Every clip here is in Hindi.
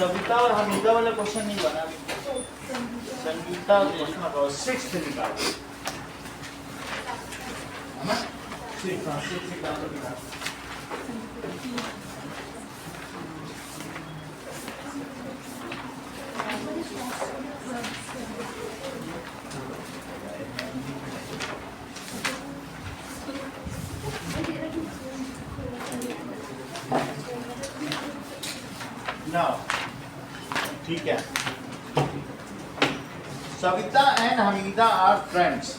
सविता और हमीदा वाला क्वेश्चन नहीं बना अभी। संगीता क्वेश्चन बताओ 6 निकालो है ना 6 निकालो ना ठीक है। Savita and Hamida are friends.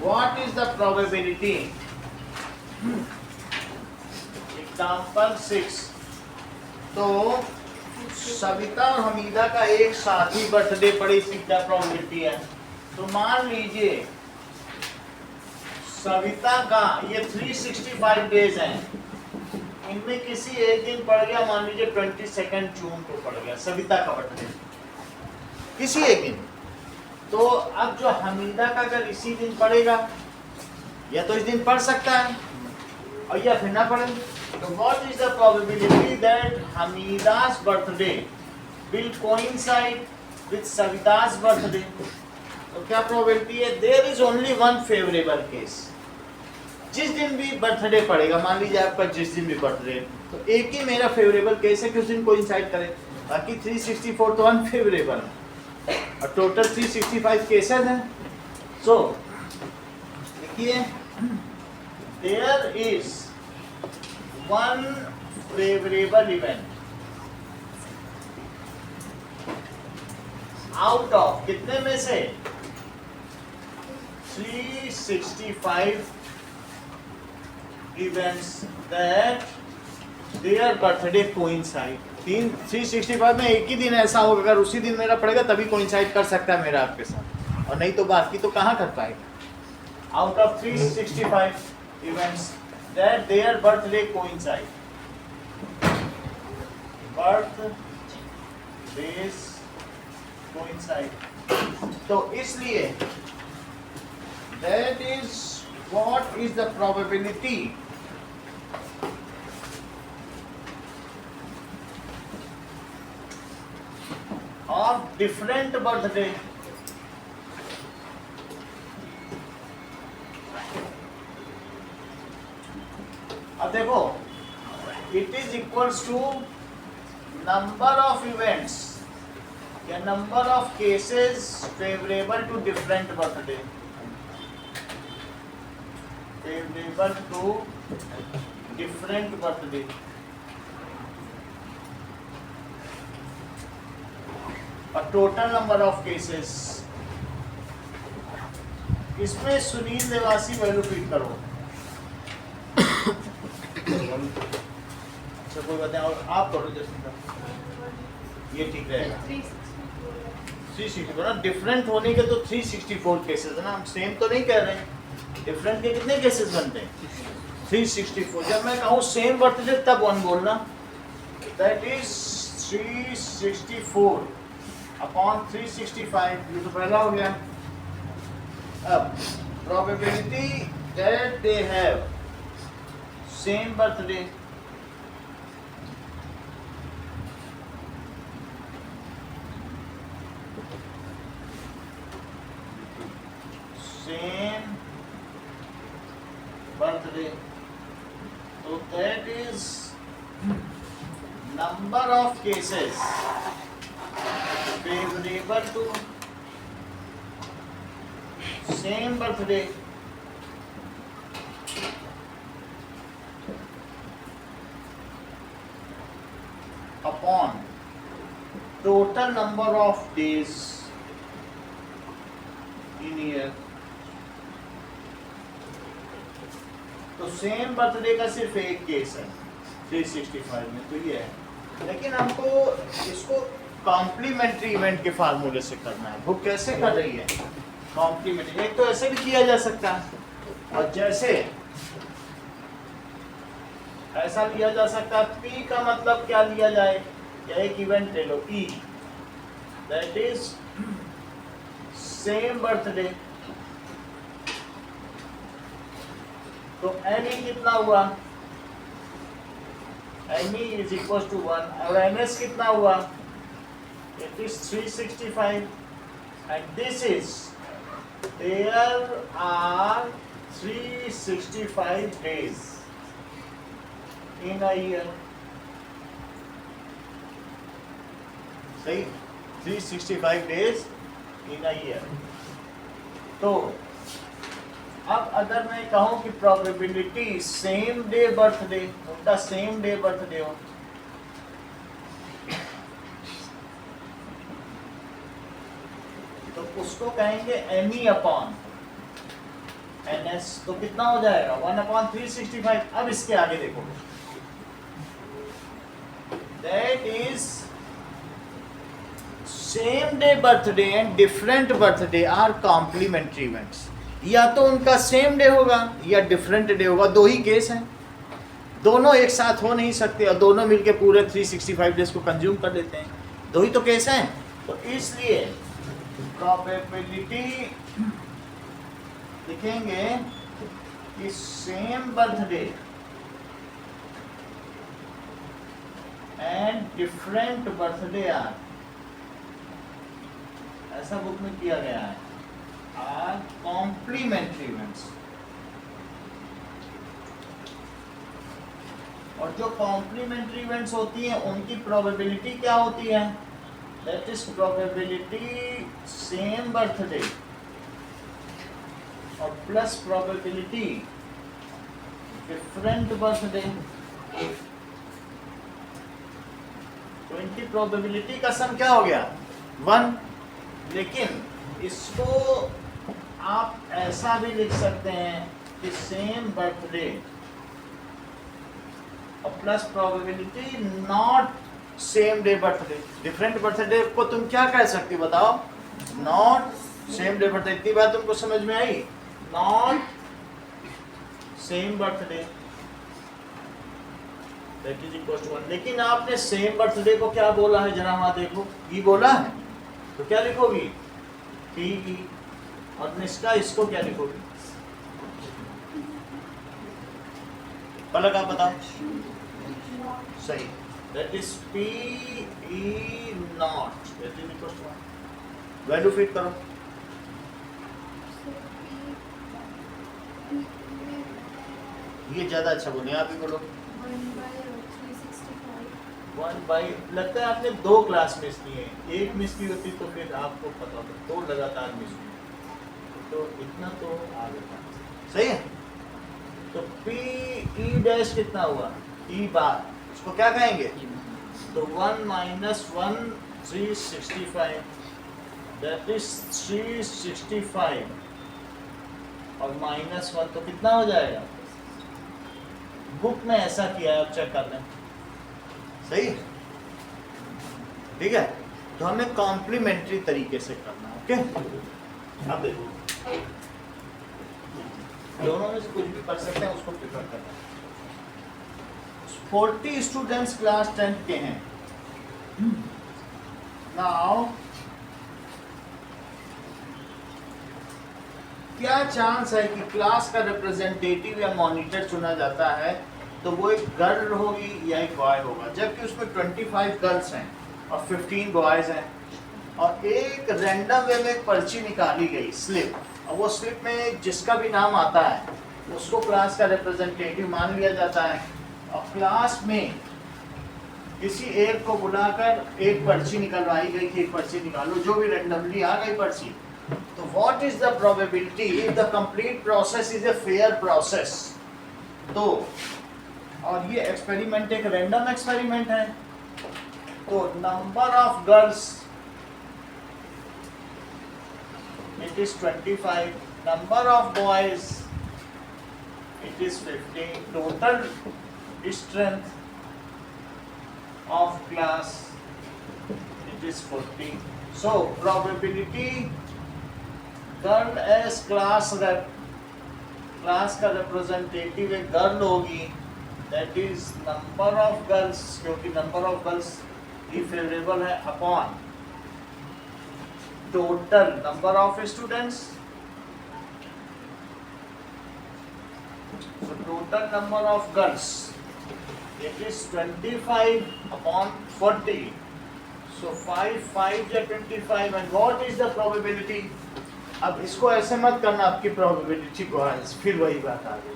What is the probability? Example 6। तो सविता और हमीदा का एक साथ ही बर्थडे पड़े, इसकी क्या प्रोबेबिलिटी है? तो मान लीजिए सविता का ये 365 डेज हैं, इनमें किसी एक दिन पड़ गया, मान लीजिए 22 जून को पड़ गया सविता का बर्थडे, किसी एक दिन। तो अब जो हमीदा का अगर इसी दिन पड़ेगा, या तो इस दिन पढ़ सकता है और या फिर ना पढ़े। तो what is the probability that Hamida's birthday will coincide with Savita's birthday? तो क्या प्रोबेबिलिटी है? There is only one favourable case. जिस दिन भी बर्थडे पड़ेगा, मान लीजिए आपका जिस दिन भी बर्थडे, तो एक ही मेरा फेवरेबल केस है कि उस दिन कोइंसाइड करे, बाकी 364 तो अनफेवरेबल है और टोटल 365 केसेस हैं। सो देखिए, there is one favourable event out of कितने में से 365 events that their birthday coincide। 365 में एक ही दिन ऐसा होगा, अगर उसी दिन मेरा पड़ेगा तभी कोइंसाइड कर सकता है मेरा आपके साथ, और नहीं तो बाकी तो कहाँ कर पाएगा। Out of 365 events that their birthday coincide, birth days coincide। तो इसलिए that is what is the probability of different birthday अब देखो, it is equals to number of events या number of cases favorable to different birthday, favorable to different birthday। और टोटल नंबर ऑफ केसेस, इसमें सुनील देवासी वैल्यू फिट करो। अच्छा कोई बताए, और आप करो जैसे ये ठीक रहेगा। 364 ना, डिफरेंट होने के तो 364 केसेस है ना, हम सेम तो नहीं कह रहे हैं। डिफरेंट के कितने केसेस बनते हैं? 364। जब मैं कहूँ सेम बर्थडे तब 1 बोलना, दैट इज 364 अपॉन 365, ये तो पहला हो गया। अब probability that they have same birthday, same birthday, तो that is number of cases favorable to same birthday upon total number of days in year। तो सेम बर्थडे का सिर्फ एक केस है 365 में, तो ये है। लेकिन हमको इसको कॉम्प्लीमेंट्री इवेंट के फार्मूले से करना है। वो कैसे कर रही है कॉम्प्लीमेंट्री? एक तो ऐसे भी किया जा सकता है, और जैसे ऐसा लिया जा सकता है। पी का मतलब क्या लिया जाए, या एक इवेंट ले लो ई, दैट इज सेम बर्थडे, तो एन ई कितना हुआ? ME is equals to 1 और MS कितना हुआ? It is 365 and this is there are 365 days in a year. सही 365 days in a year. तो अब अगर मैं कहूं कि प्रोबेबिलिटी सेम डे बर्थडे, उनका सेम डे बर्थडे हो, तो उसको कहेंगे ME अपॉन NS, तो कितना हो जाएगा 1/365। अब इसके आगे देखो, that is same day birthday and different birthday are complementary events. या तो उनका सेम डे होगा या डिफरेंट डे होगा, दो ही केस हैं, दोनों एक साथ हो नहीं सकते और दोनों मिलके पूरे 365 डेज को कंज्यूम कर लेते हैं, दो ही तो केस हैं। तो इसलिए प्रोबेबिलिटी लिखेंगे कि same birthday and different birthday are, ऐसा बुक में किया गया है, आर कॉम्प्लीमेंट्री इवेंट्स। और जो कॉम्प्लीमेंट्री इवेंट्स होती हैं उनकी प्रोबेबिलिटी क्या होती है? That is probability same birthday और प्लस प्रोबेबिलिटी डिफरेंट बर्थडे। तो इनकी प्रोबेबिलिटी का सम क्या हो गया? 1। लेकिन इसको आप ऐसा भी लिख सकते हैं कि सेम बर्थडे और plus probability not same day birthday. Different birthday को तुम क्या कह सकते हो बताओ? Not same day birthday. इतनी बात तुमको समझ में आई? Not same birthday that is equal to 1। लेकिन आपने सेम बर्थडे को क्या बोला है जरा वहां देखो, ई बोला है, तो क्या लिखोगी? PE। और निष्का इसको क्या लिखोगी? पलक आप बताओ। सही, that is PE not that is equal to 1। Value fit करो। ये ज्यादा अच्छा बोले, आप ही बोलो। 1/365। लगता है आपने 2 क्लास मिस की है, एक मिस की होती तो फिर आपको पता होता, 2 लगातार मिस हुई, तो इतना तो आ गया। सही है। तो PE डैश कितना हुआ? E बार, इसको क्या कहेंगे? तो 1 - 1 365 दैट इज 365 और -1 तो कितना हो जाएगा? बुक में ऐसा किया है, अब चेक कर लें। सही, ठीक है। तो हमें कॉम्प्लीमेंट्री तरीके से करना है। ओके, अब देखो दोनों में से कुछ भी कर सकते हैं, उसको प्रिफर करना है। 40 स्टूडेंट्स क्लास 10 के हैं। नाउ क्या चांस है कि क्लास का रिप्रेजेंटेटिव या मॉनिटर चुना जाता है तो वो एक गर्ल होगी या एक बॉय होगा, जबकि उसमें 25 गर्ल्स हैं और 15 बॉयज हैं, और एक रैंडम वे में एक पर्ची निकाली गई, स्लिप, और वो स्लिप में जिसका भी नाम आता है उसको क्लास का रिप्रेजेंटेटिव मान लिया जाता है, और क्लास में किसी एक को बुलाकर एक पर्ची निकलवाई गई कि एक पर्ची निकालो, जो भी रैंडमली आ गई पर्ची। तो what is the probability if the complete process is a fair process? तो और ये एक्सपेरिमेंट एक रैंडम एक्सपेरिमेंट है, तो number of girls it is 25, number of boys it is 50, total strength of class it is 40. So probability girl as class rep, class का रिप्रेजेंटेटिव एक गर्ल होगी, that is number of girls, क्योंकि नंबर ऑफ गर्ल्स ही फेवरेबल है, upon total number of students. So total number of girls It is 25/40. So 5 या 25 and what is the probability? अब इसको ऐसे मत करना आपकी probability बॉयज, फिर वही बात आ गई।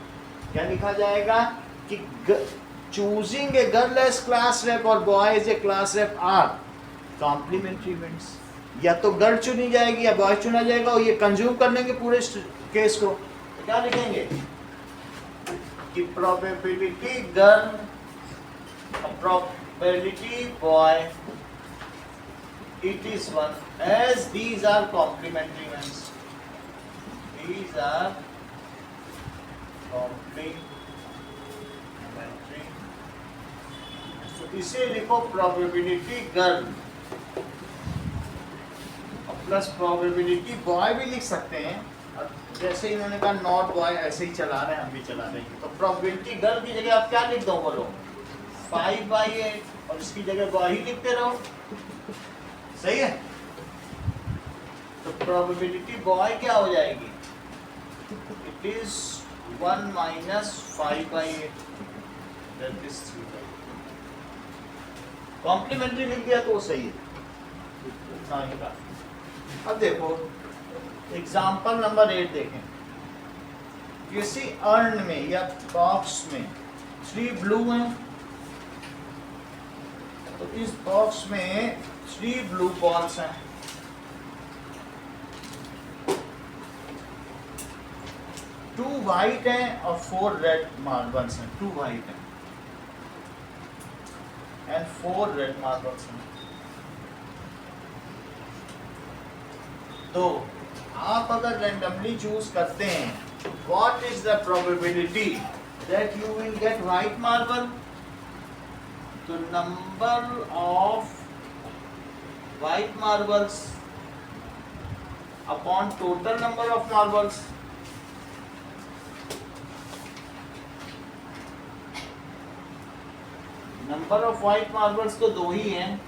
क्या लिखा जाएगा कि choosing a girl as class rep और boy as a class rep are complementary events। या तो गर्ल चुनी जाएगी या बॉय चुना जाएगा, और ये कंज्यूम कर लेंगे पूरे केस को। तो क्या लिखेंगे कि probability girl probability boy it is one, as these are complementary events, these are complementary, so इसे लिखो probability girl plus probability boy भी लिख सकते हैं, और जैसे इन्होंने कहा नॉट बॉय, ऐसे ही चला रहे हैं, हम भी चला रहे हैं। तो प्रोबेबिलिटी गर्ल की जगह आप क्या लिख दो, बोलो 5/8, और इसकी जगह बॉय ही लिखते रहो, सही है। तो प्रोबेबिलिटी बॉय क्या हो जाएगी, it is 1 - 5/8, that is 3/8। Complementary लिख दिया तो सही है, इतना ही था। अब देखो एग्जाम्पल नंबर 8 देखें। किसी अर्न में या बॉक्स में 3 ब्लू हैं, तो इस बॉक्स में 3 ब्लू बॉल्स हैं। टू वाइट हैं और 4 रेड मार्बल्स हैं। 2 वाइट हैं एंड 4 रेड मार्बल्स हैं। तो आप अगर रैंडमली चूज करते हैं, what is the probability that you will get white marble? तो number of white marbles upon total number of marbles. Number of white marbles तो 2 ही हैं,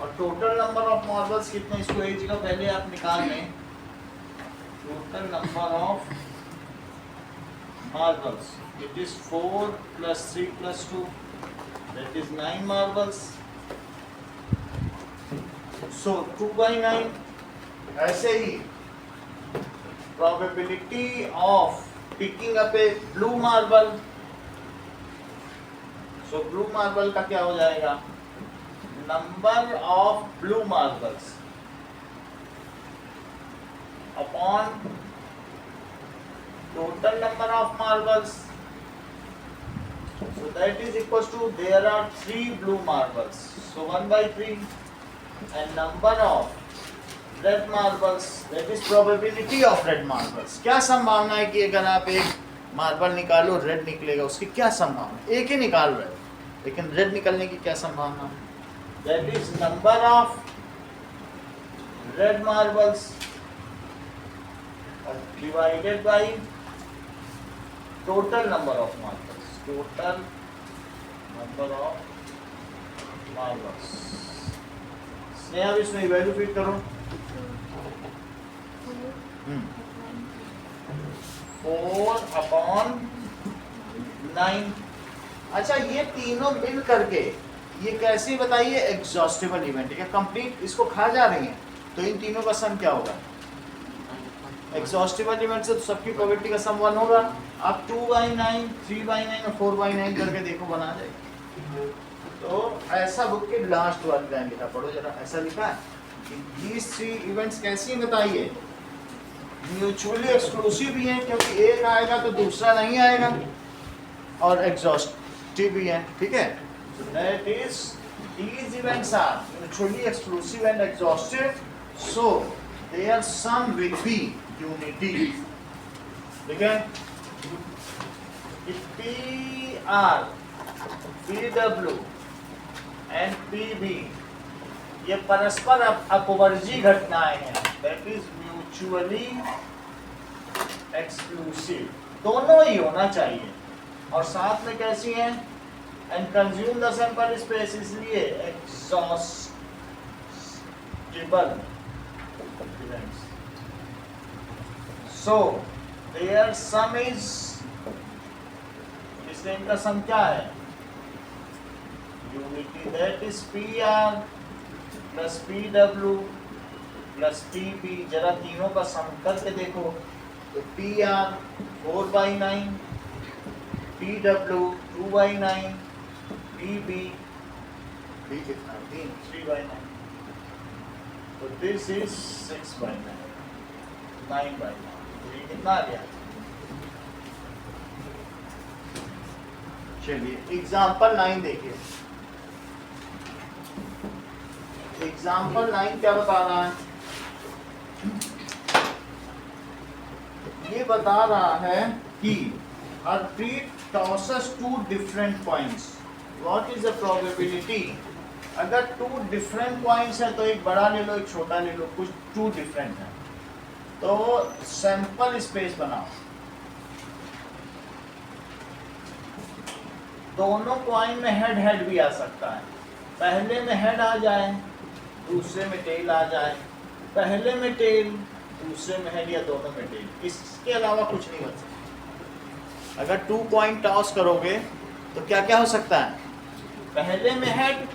और टोटल नंबर ऑफ मार्बल्स कितने, इसको एक जगह पहले आप निकाल लें। Total number of marbles it is 4 + 3 + 2, that is 9 marbles. So 2/9। ऐसे ही probability of picking up a blue marble, so blue marble का क्या हो जाएगा, number of blue marbles upon total number of marbles, so that is equals to there are 3 blue marbles, so 1/3, and number of red marbles, that is probability of red marbles। क्या संभावना है कि अगर आप एक मार्बल निकालो रेड निकलेगा, उसकी क्या संभावना? एक ही निकाल रहे हो, लेकिन रेड निकलने की क्या संभावना है? That is number of red marbles divided by total number of marbles. Total number of marbles. Sneha भी इसमें वैल्यू फिट करो। 4/9। अच्छा, ये तीनों मिल करके ये कैसे बताइए एग्जॉस्टिबल इवेंट है, कंप्लीट इसको खा जा रही हैं, तो इन तीनों का सम क्या होगा? एग्जॉस्टिबल इवेंट से तो सबकी प्रोबेबिलिटी का सम 1 होगा। आप 2/9, 3/9 और 4/9 करके देखो, बना जाएगी। तो ऐसा बुक के लास्ट वाली लाइन लिखा, पढ़ो जरा। ऐसा लिखा है कि these 3 इवेंट्स कैसी हैं बताइए, म्यूचुअली एक्सक्लूसिव भी हैं, क्योंकि एक आएगा तो दूसरा नहीं आएगा, और एग्जॉस्टिव भी हैं, ठीक है। So that is, these events are mutually exclusive and exhaustive, so their sum will be unity। ठीक है, if PR, PW and PB ये परस्पर अपवर्जी घटनाएं हैं, that is mutually exclusive, दोनों ही होना चाहिए, और साथ में कैसी हैं, and consume the sample space, इसलिए exhaustible events। So their sum is, इसलिए इनका सम क्या है, unity, that is PR plus PW plus PB। जरा तीनों का सम करके देखो तो PR 4/9, PW 2/9, PB कितना 3/9, तो दिस इज 6/9, 9/9। तो ये कितना आ गया? चलिए एग्जाम्पल 9 देखिए। एग्जाम्पल 9 क्या बता रहा है? ये बता रहा है कि Harpreet tosses 2 different coins. What is the probability? अगर 2 different coins है तो एक बड़ा ले लो एक छोटा ले लो, कुछ 2 different है तो सैंपल स्पेस बनाओ। दोनों कॉइन में हेड हेड भी आ सकता है, पहले में हेड आ जाए दूसरे में टेल आ जाए, पहले में टेल दूसरे में हेड या दोनों में टेल, इसके अलावा कुछ नहीं हो सकता। अगर 2 कॉइन टॉस करोगे तो क्या क्या हो सकता है? पहले में हेड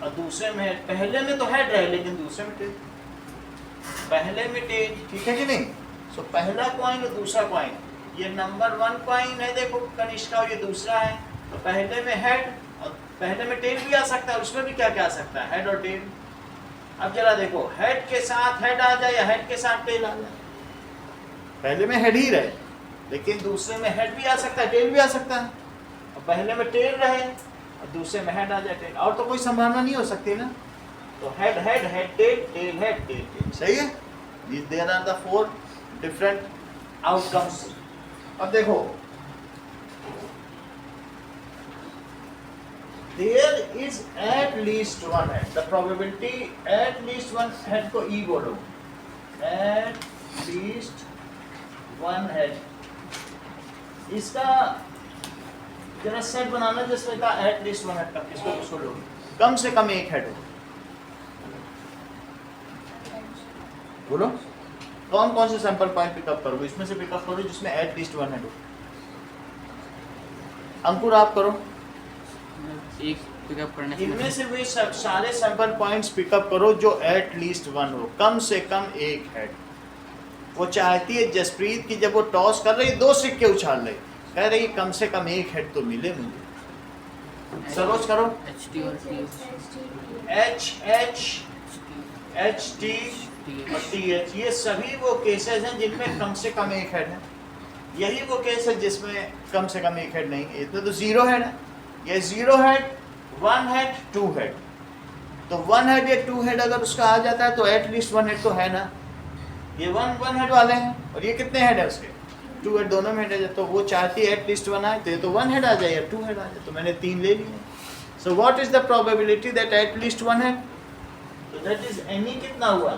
और दूसरे में हेड, पहले में तो हेड रहे लेकिन दूसरे में टेल, पहले में टेल, ठीक है कि नहीं? सो पहला कॉइन और दूसरा कॉइन, ये नंबर 1 कॉइन है देखो कनिष्का, और ये दूसरा है, तो पहले में हेड और पहले में टेल भी आ सकता है, उसमें भी क्या क्या आ सकता है? हेड और टेल। अब जरा देखो हेड के साथ हेड आ जाए या हेड के साथ टेल आ जाए, पहले में हेड ही रहे लेकिन दूसरे में हेड भी आ सकता है टेल भी आ सकता है, और पहले में टेल रहे और दूसरे में हेड आ जाए टेल, और तो कोई संभावना नहीं हो सकती ना। तो head head head tail tail head tail tail, सही है। There are the 4 different outcomes. अब देखो there is at least one head, the probability at least one head को E बोलो, at least one head। इसका जरा सेट बनाना जिसमें का at least one head का, किसको किसको लो, कम से कम एक हेड हो, बोलो कौन कौन से सैंपल पॉइंट पिकअप करोगे? इसमें से पिकअप करो जिसमें एट लीस्ट 1 हेड हो। अंकुर आप करो, एक पिकअप करने से इनमें से वे सब सारे सैंपल पॉइंट्स पिकअप करो जो एट लीस्ट 1 हो, कम से कम एक हेड। वो चाहती है जसप्रीत की जब वो टॉस कर रही 2 सिक्के उछाल रही, कह रही कम से कम एक हेड तो मिले मुझे। सरोज करो, HT और एच एच एच टी और TH, ये सभी वो केसेस हैं जिनमें कम से कम एक हेड है। यही वो केस है जिसमें कम से कम एक हेड नहीं है, इतना तो 0 हेड है। ये 0 हेड 1 हेड 2 हेड, तो 1 हेड या 2 हेड अगर उसका आ जाता है तो एटलीस्ट 1 हेड तो है ना। ये 1 हेड वाले हैं और ये कितने हेड है उसके? 2 हेड, दोनों में हेड है, तो वो चाहती है एटलीस्ट 1 आए, तो ये तो 1 हेड आ जाए या 2 हेड आ जाए, तो मैंने 3 ले लिए। So what is the probability that at least 1 head? तो दैट इज NE कितना हुआ?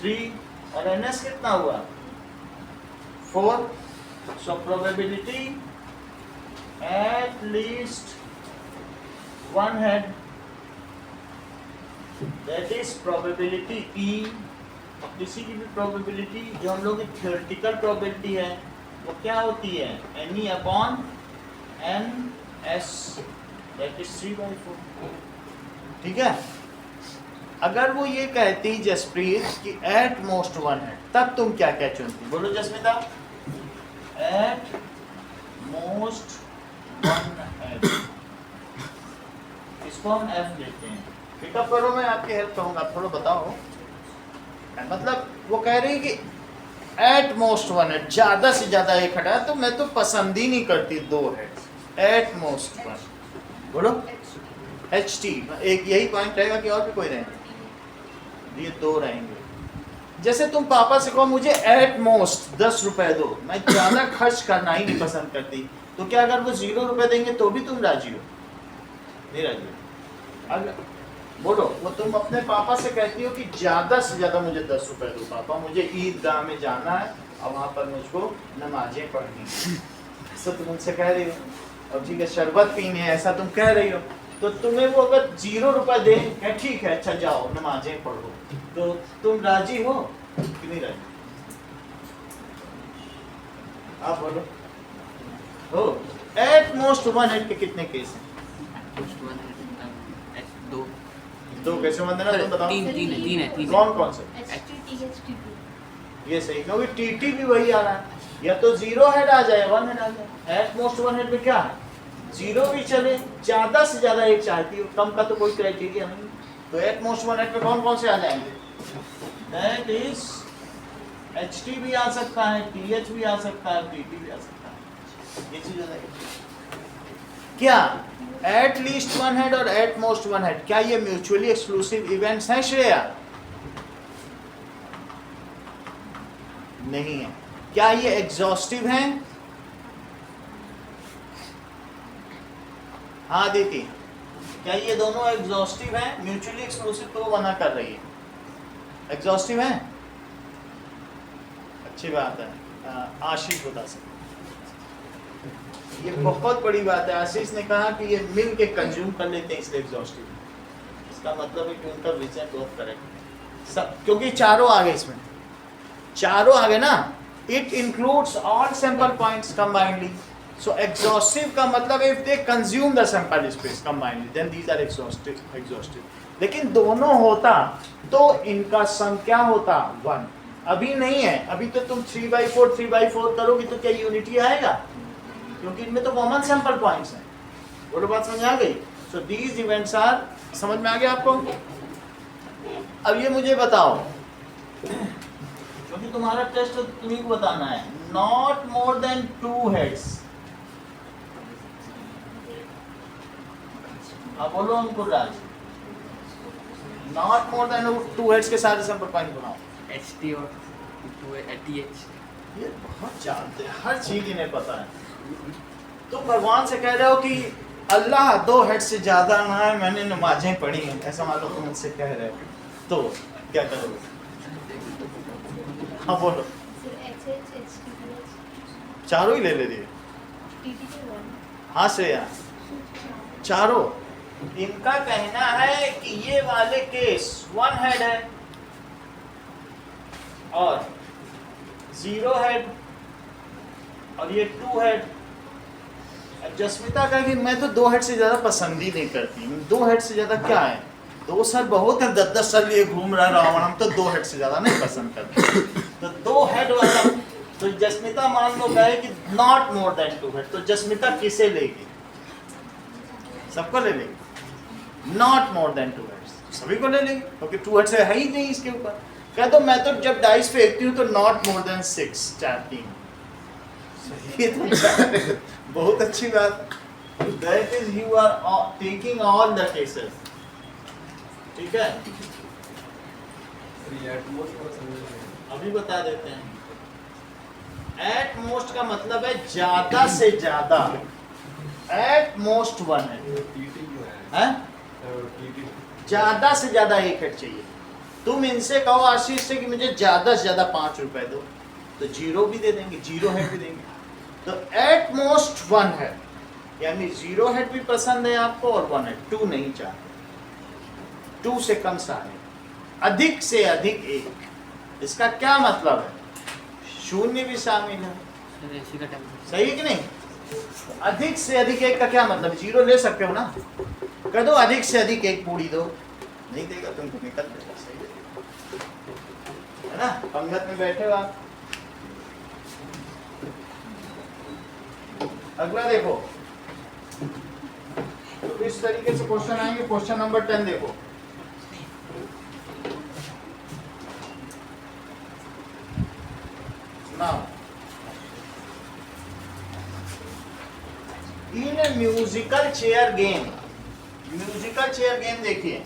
3 और NS कितना हुआ? 4। So probability at least 1 head, that is probability E। किसी की भी प्रोबेबिलिटी जो हम लोग की थियोरेटिकल प्रोबेबिलिटी है वो क्या होती है? NE upon NS, that is 3/4। ठीक है। अगर वो ये कहती जसप्रीत कि एट मोस्ट 1 हेड, तब तुम क्या क्या चुनती? बोलो जसमिता। एट मोस्ट 1 हेड, इसको हम F लेते हैं। पिकअप करो, मैं आपकी हेल्प करूंगा, आप थोड़ा बताओ। मतलब वो कह रही कि एट मोस्ट 1 हेड, ज्यादा से ज्यादा एक हेड है, तो मैं तो पसंद ही नहीं करती 2 हेड। एट मोस्ट 1, बोलो HT। एक यही पॉइंट रहेगा कि और भी कोई रहेंगे? ये 2 रहेंगे। जैसे तुम पापा से कहो मुझे एट मोस्ट 10 रुपए दो, मैं ज्यादा खर्च करना ही नहीं पसंद करती, तो क्या अगर वो 0 रुपए देंगे तो भी तुम राजी हो? नहीं राजी हो। अगर बोलो वो तुम अपने पापा से कहती हो कि ज्यादा से ज्यादा मुझे 10 रुपए दो पापा, मुझे ईदगाह में जाना है और वहां पर मुझको नमाजें पढ़नी है, ऐसा तुम उनसे कह रही हो। और ठीक है शरबत पीनी है, ऐसा तुम कह रही हो, तो तुम्हें वो अगर 0 रुपए दे, ठीक है अच्छा जाओ नमाजें पढ़ो, तो तुम राजी हो कि नहीं राजी? आप बोलो। हो एट मोस्ट 1 हेड के कितने केस हैं? पोस्ट 1 दो दो कैसे बनते हैं ना तुम बताओ। तीन है कौन कौन से? HTTHTP ये सही, क्योंकि टीटी भी वही आ रहा है, या तो 0 हेड आ जाए 1 हेड आ जाए। एट मोस्ट 1 हेड में क्या है, 0 भी चले, ज्यादा से ज्यादा एक चाहती हो, कम का तो कोई क्राइटेरिया नहीं। तो एट मोस्ट 1 हेड में कौन कौन से आ जाएंगे? दैट इज HT भी आ सकता है, TH भी आ सकता है, TT भी आ सकता है। ये चीज हो जाएगी क्या? एट लीस्ट 1 हेड और एट मोस्ट 1 हेड, क्या ये म्यूचुअली एक्सक्लूसिव इवेंट्स हैं श्रेया? नहीं है। क्या ये एग्जॉस्टिव हैं? हाँ दीदी, क्या ये दोनों एग्जॉस्टिव हैं? म्यूचुअली एक्सक्लूसिव तो वो मना कर रही है, एग्जॉस्टिव हैं? अच्छी बात है। आशीष बता सकते, ये बहुत बड़ी बात है। आशीष ने कहा कि ये मिल के कंज्यूम कर लेते हैं इसलिए एग्जॉस्टिव। इसका मतलब है कि उनका विजन बहुत करेक्ट है सब, क्योंकि चारों आ गए इसमें, चारों आ गए ना। It includes all sample points combinedly. So exhaustive का मतलब if they consume the sample space combinedly then these are exhaustive. लेकिन दोनों होता तो इनका सम क्या होता? 1। अभी नहीं है, अभी तो तुम 3/4 3/4 करोगे तो क्या यूनिटी आएगा? क्योंकि इनमें तो कॉमन सैंपल पॉइंट्स हैं। बोलो बात समझ आ गई? सो दीज इवेंट्स आर, समझ में आ गया आपको? अब ये मुझे बताओ, क्योंकि तुम्हारा टेस्ट तुम्ही को बताना है, नॉट मोर देन 2 हेड्स। अब बोलो अंकुर राज, नॉट मोर देन 2 हेड्स के सारे सैंपल पॉइंट बनाओ। HT और TH। ये बहुत जानते हैं, हर चीज इन्हें पता है। तुम भगवान से कह रहे हो कि अल्लाह 2 हेड से ज्यादा ना है, मैंने नमाजें पढ़ी हैं, ऐसा मान लो तुम उनसे कह रहे हो, तो क्या करोगे? हाँ बोलो। चारों ही ले ले दिए। हाँ श्रेया, चारों। इनका कहना है कि ये वाले केस 1 हेड है और 0 हेड और ये 2 हेड। जस्मिता का कि मैं तो 2 हेड से ज्यादा पसंद ही नहीं करती। 2 हेड से ज्यादा क्या है, 2 सर बहुत है, 10-10 साल लिए घूम रहा रावण, हम तो 2 हेड से ज्यादा नहीं पसंद करते। तो 2 हेड वाला, तो जस्मिता मान लो कहे कि नॉट मोर देन 2 हेड, तो जस्मिता किसे लेगी? सबको ले लेगी। नॉट मोर देन 2 हेड सभी को ले लेगी, क्योंकि 2 हेड से है ही नहीं इसके ऊपर। कह दो मैं तो जब डाइस फेंकती हूँ तो नॉट मोर देन 6 चाहती हूँ। ये तो बहुत अच्छी बात। That is you are taking all the cases, ठीक है? अभी बता देते हैं। एट मोस्ट का मतलब है ज्यादा से ज्यादा, एट मोस्ट 1 है, ज्यादा से ज्यादा 1 हेड चाहिए। तुम इनसे कहो आशीष से कि मुझे ज्यादा से ज्यादा 5 रुपए दो, तो 0 भी दे देंगे, 0 हेड भी देंगे। तो एट मोस्ट 1 हेड, यानी 0 हेड भी पसंद है आपको और 1 हेड, 2 नहीं चाहते। 2 से कम सारे, अधिक से अधिक 1। इसका क्या मतलब है? 0 भी शामिल है, सही है कि नहीं? अधिक से अधिक 1 का क्या मतलब? 0 ले सकते हो ना, कह दो अधिक से अधिक 1 पूरी दो, नहीं देगा तुमको निकल देगा, सही है ना? पंगत में बैठे हो आप। अगला देखो, तो इस तरीके से क्वेश्चन आएंगे। क्वेश्चन नंबर 10 देखो। Now in A musical chair game, musical chair game देखिए,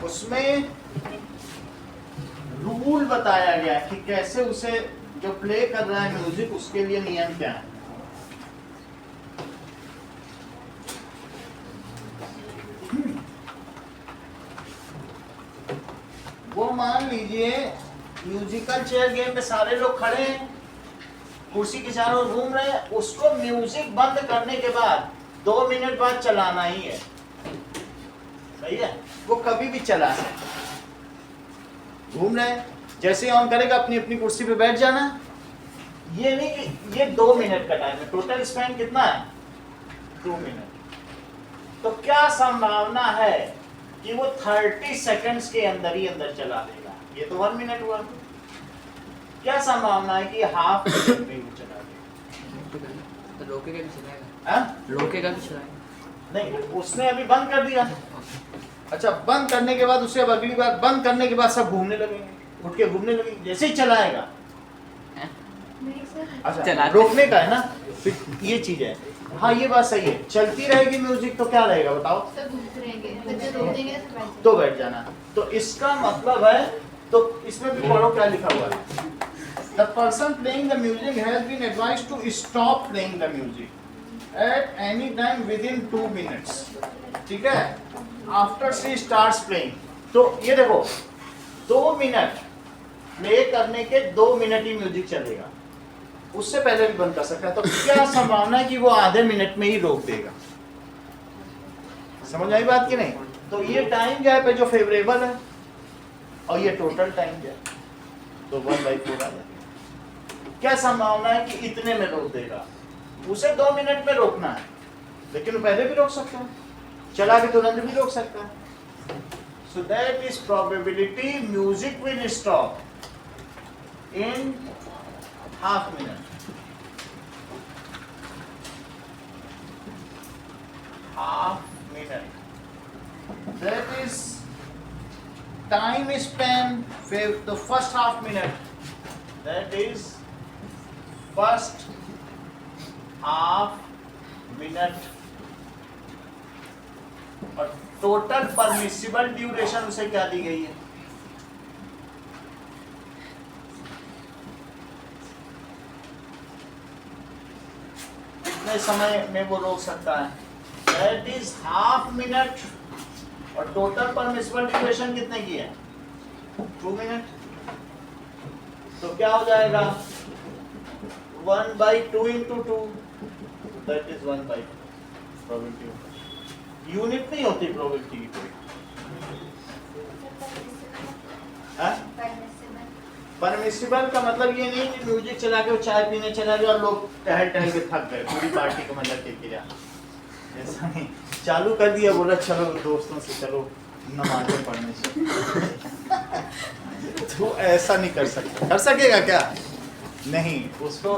उसमें रूल बताया गया कि कैसे उसे जो प्ले कर रहा है म्यूजिक, उसके लिए नियम क्या है। वो मान लीजिए म्यूजिकल चेयर गेम में सारे लोग खड़े हैं, कुर्सी के चारों घूम रहे हैं, उसको म्यूजिक बंद करने के बाद 2 मिनट बाद चलाना ही है, सही है? वो कभी भी चला सकते, घूम रहे हैं, जैसे ऑन करेगा अपनी अपनी कुर्सी पे बैठ जाना। ये नहीं कि ये 2 मिनट का टाइम है, टोटल स्पेंड कितना है? 2 मिनट। तो क्या संभावना है कि वो 30 सेकंड्स के अंदर ही अंदर चला देगा? ये तो 1 मिनट हुआ। क्या संभावना है कि हाफ मिनट में वो चला देगा? तो रोकेगा भी चलाएगा। हाँ? रोकेगा भी चलाएगा। नहीं, उसने अभी बंद कर दिया। अच्छा, बंद करने के बाद उसे अब अगली बार बंद करने के बाद सब घूमने लगेंगे, उठ के घूमने लगेंगे जैसे ही चलाएगा। अच्छा, रोकने का है ना, फिर ये चीज है। हाँ, ये बात सही है। चलती रहेगी म्यूजिक तो क्या रहेगा बताओ? तो बैठ जाना। तो इसका मतलब है, तो इसमें भी पढ़ो क्या लिखा हुआ है। The person playing the music has been advised to stop playing the music at any time within 2 minutes. ठीक है? After she starts playing. तो ये देखो, 2 मिनट प्ले करने के 2 मिनट ही म्यूजिक चलेगा, उससे पहले भी बंद कर सकता है। तो क्या संभावना है कि वो आधे मिनट में ही रोक देगा? समझ आई बात कि नहीं? तो ये टाइम गैप है जो फेवरेबल है, और ये टोटल टाइम गैप, तो 1/4 आ जाएगा। क्या संभावना है कि इतने में रोक देगा? उसे 2 मिनट में रोकना है, लेकिन वो पहले भी रोक सकता है, चला के तुरंत भी रोक सकता है। So that is probability music will stop in half minute. Half minute. That is time span for the first half minute. That is first half minute. और total permissible duration उसे क्या दी गई है? कितने समय में वो रोक सकता है? That is half minute, और टोटल परमिसिबल ड्यूरेशन कितने की है? 2 मिनट। तो क्या हो जाएगा? 1/2 into 2, that is 1/2 probability. Unit नहीं होती प्रोबेबिलिटी की कोई। परमिसिबल का मतलब ये नहीं कि म्यूजिक चला के वो चाय पीने चला गया और लोग टहल टहल के थक गए, पूरी पार्टी को मजा के जा, ऐसा नहीं। चालू कर दिया, बोला चलो दोस्तों से चलो नमाज़ें पढ़ने से। तो ऐसा नहीं कर सकता। कर सकेगा क्या? नहीं, उसको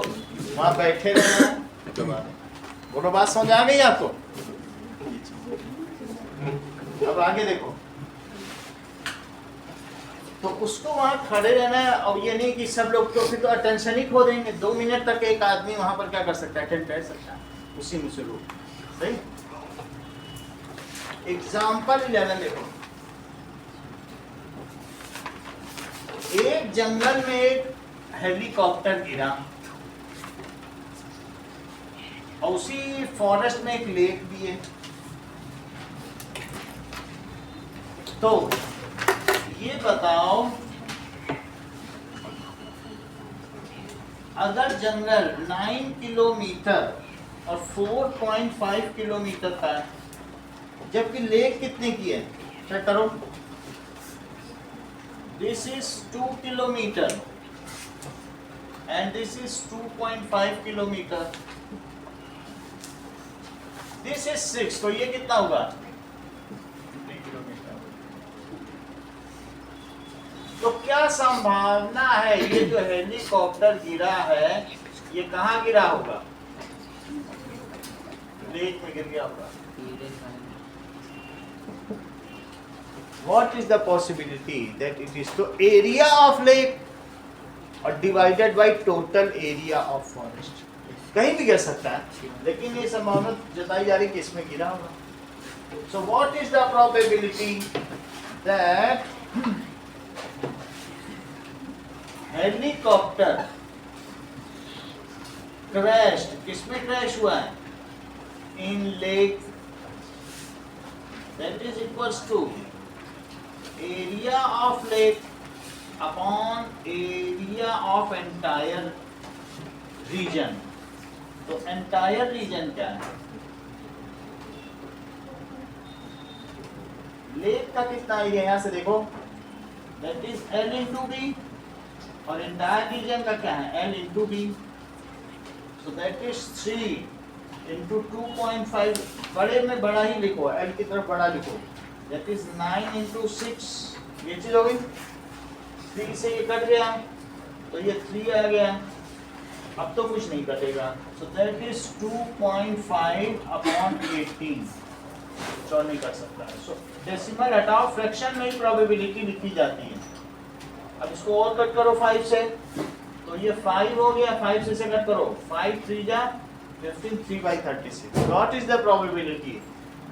वहाँ बैठे रहना। बोलो, बात समझ आ गई आपको? अब आगे देखो, तो उसको वहां खड़े रहना है, और ये नहीं कि सब लोग, तो फिर तो अटेंशन ही खो देंगे। 2 मिनट तक एक आदमी वहां पर क्या कर सकता है? अटेंड कर सकता है, उसी में से लोग। सही। एग्जाम्पल 11 देखो। एक जंगल में एक हेलीकॉप्टर गिरा, और उसी फॉरेस्ट में एक लेक भी है। तो ये बताओ, अगर जंगल 9 किलोमीटर और 4.5 किलोमीटर का है, जबकि लेक कितने की है? चेक करो। This is 2 kilometre and this is 2.5 kilometre, this is 6, तो ये कितना होगा? तो क्या संभावना है ये जो हेलीकॉप्टर गिरा है, ये कहाँ गिरा होगा? लेक में गिर गया होगा। What is the possibility that it is? तो area of lake और divided by total area of forest, कहीं भी गिर सकता है, लेकिन ये संभावना जताई जा रही कि इसमें गिरा होगा। So what is the probability that helicopter crash, किसमें क्रैश हुआ है? In lake. That is equals to area of lake upon area of entire region. तो एंटायर रीजन क्या है? लेक का कितना एरिया? यहां से देखो, that is L into B, और एंटायर रीजन का क्या है? L into B, so that is 3 into 2.5, बड़े में बड़ा ही लिखो, एल की तरफ बड़ा लिखो, दैट इज 9 इंटू 6, ये चीज हो गई। 3 से ये कट गया तो ये 3 आ गया, अब तो कुछ नहीं कटेगा, सो दैट इज 2.5 अपॉन 18, कुछ और नहीं कर सकता है। सो डेसिमल हटाओ, फ्रैक्शन में ही प्रोबेबिलिटी लिखी जाती है। अब इसको और कट करो 5 से, तो ये 5 हो गया, 5 से कट करो, 5 3 जा 15, 3/36. What is the probability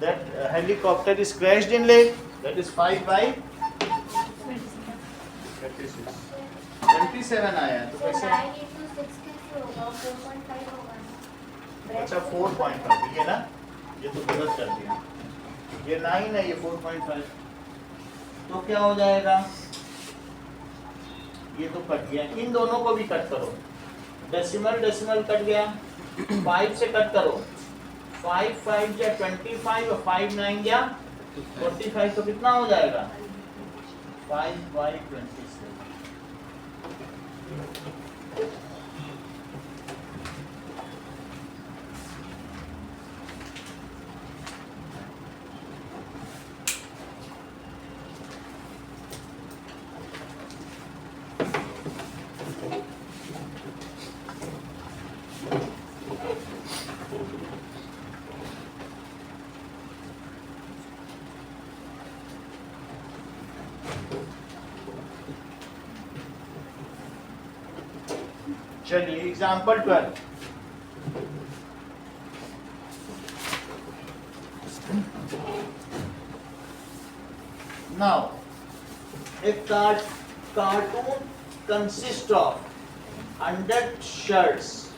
that helicopter is crashed in lake? That is 5/36. 27 आया है, तो कैसे? अच्छा 4.5 ये ना, ये तो गलत कर दिया, ये 9 है, ये 4.5, तो क्या हो जाएगा? ये तो कट गया, इन दोनों को भी कट करो, डेसिमल डेसिमल कट गया, 5 से कट करो, 5 5 या 25 और 5 9 या 45, तो कितना हो जाएगा? 5/27। चलिए example 12, now a cartoon consists of 100 shirts,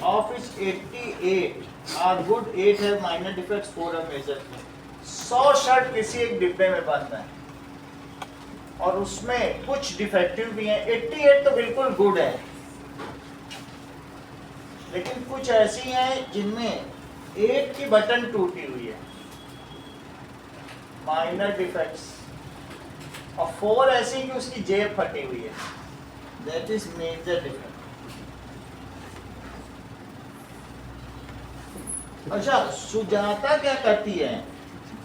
of which 88 are good, 8 have minor defects, 4 are major defects। 100 shirt किसी एक डिब्बे में बंद है और उसमें कुछ डिफेक्टिव भी हैं, 88 तो बिल्कुल गुड है, लेकिन कुछ ऐसी हैं जिनमें 8 की बटन टूटी हुई है, माइनर डिफेक्ट्स, और 4 ऐसी कि उसकी जेब फटी हुई है, दैट इज मेजर डिफेक्ट। अच्छा, सुजाता क्या करती है?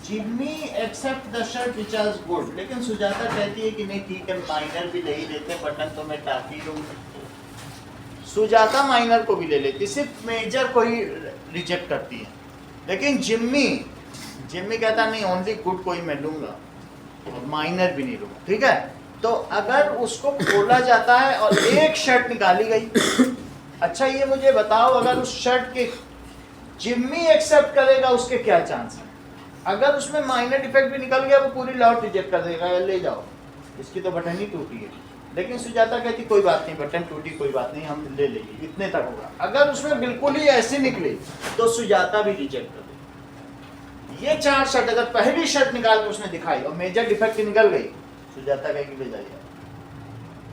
Jimmy accept the shirt which are good, लेकिन सुजाता कहती है कि नहीं ठीक है, माइनर भी ले ही लेते, बटन तो मैं टाकी लूंगी। सुजाता माइनर को भी ले लेती, सिर्फ मेजर को ही रिजेक्ट करती है, लेकिन जिम्मी कहता नहीं, ओनली गुड को ही मैं लूंगा और माइनर भी नहीं लूंगा, ठीक है। तो अगर उसको खोला जाता है और एक शर्ट निकाली गई, अच्छा ये मुझे बताओ, अगर उस शर्ट के जिम्मी एक्सेप्ट करेगा उसके क्या चांस है? अगर उसमें माइनर डिफेक्ट भी निकल गया, वो पूरी लॉट रिजेक्ट कर देगा, ले जाओ, इसकी तो बटन ही टूटी है। लेकिन सुजाता कहती कोई बात नहीं, बटन टूटी कोई बात नहीं, हम ले लेंगे, इतने तक होगा। अगर उसमें बिल्कुल ही ऐसी निकली तो सुजाता भी रिजेक्ट कर देगी। ये 4 शर्ट, अगर पहली शर्ट निकाल के उसने दिखाई और मेजर डिफेक्ट निकल गई, सुजाता कहेगी ले जाइए,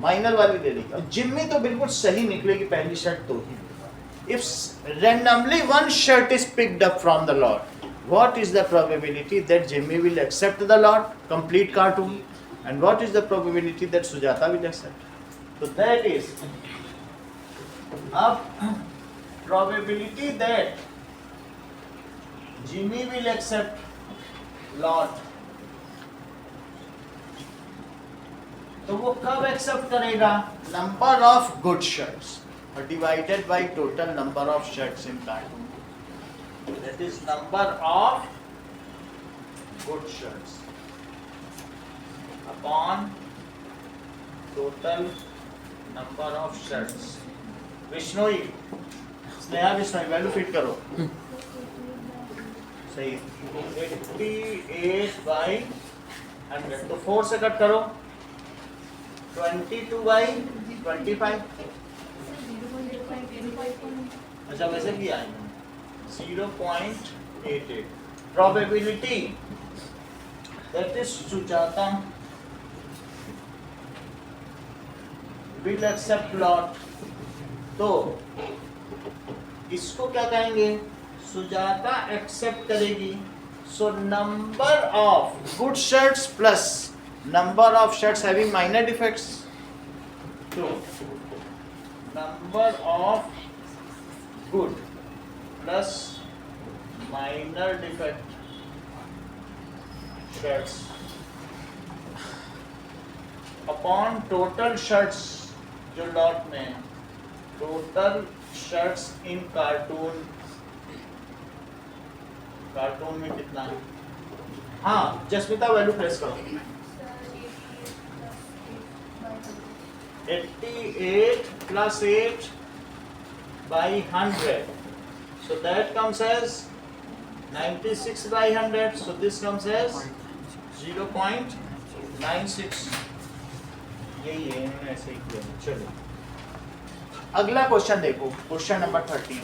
माइनर वाली ले लेगी। जिम्मी तो बिल्कुल सही निकलेगी पहली शर्ट तो ही। If randomly one shirt is picked up from the lot, what is the probability that Jimmy will accept the lot, complete cartoon, and what is the probability that Sujata will accept? So that is probability that Jimmy will accept lot, तो वो कब एक्सेप्ट करेगा? नंबर ऑफ गुड शर्ट्स और divided by total number of shirts in cartoon, that is number of good shirts upon total number of shirts. Vishnoi, Sneha Vishnoi, value fit करो, सही 88/100, तो 4 से कट करो, 22/25, अच्छा वैसे भी आएंगे 0.88। Probability that is Sujata will accept lot, तो इसको क्या कहेंगे? सुजाता एक्सेप्ट करेगी, so number of good shirts plus number of shirts having minor defects, so number of good plus minor defect shirts upon total shirts जो लॉट में, टोटल शर्ट्स इन कार्टून, कार्टून में कितना है? हाँ जसमिता वैल्यू प्रेस करो। 88 plus 8 by 100, so that comes as 96 by 100, so this comes as 0.96। यही है, इन्होंने ऐसे ही किया। चलो अगला क्वेश्चन देखो, क्वेश्चन नंबर 13।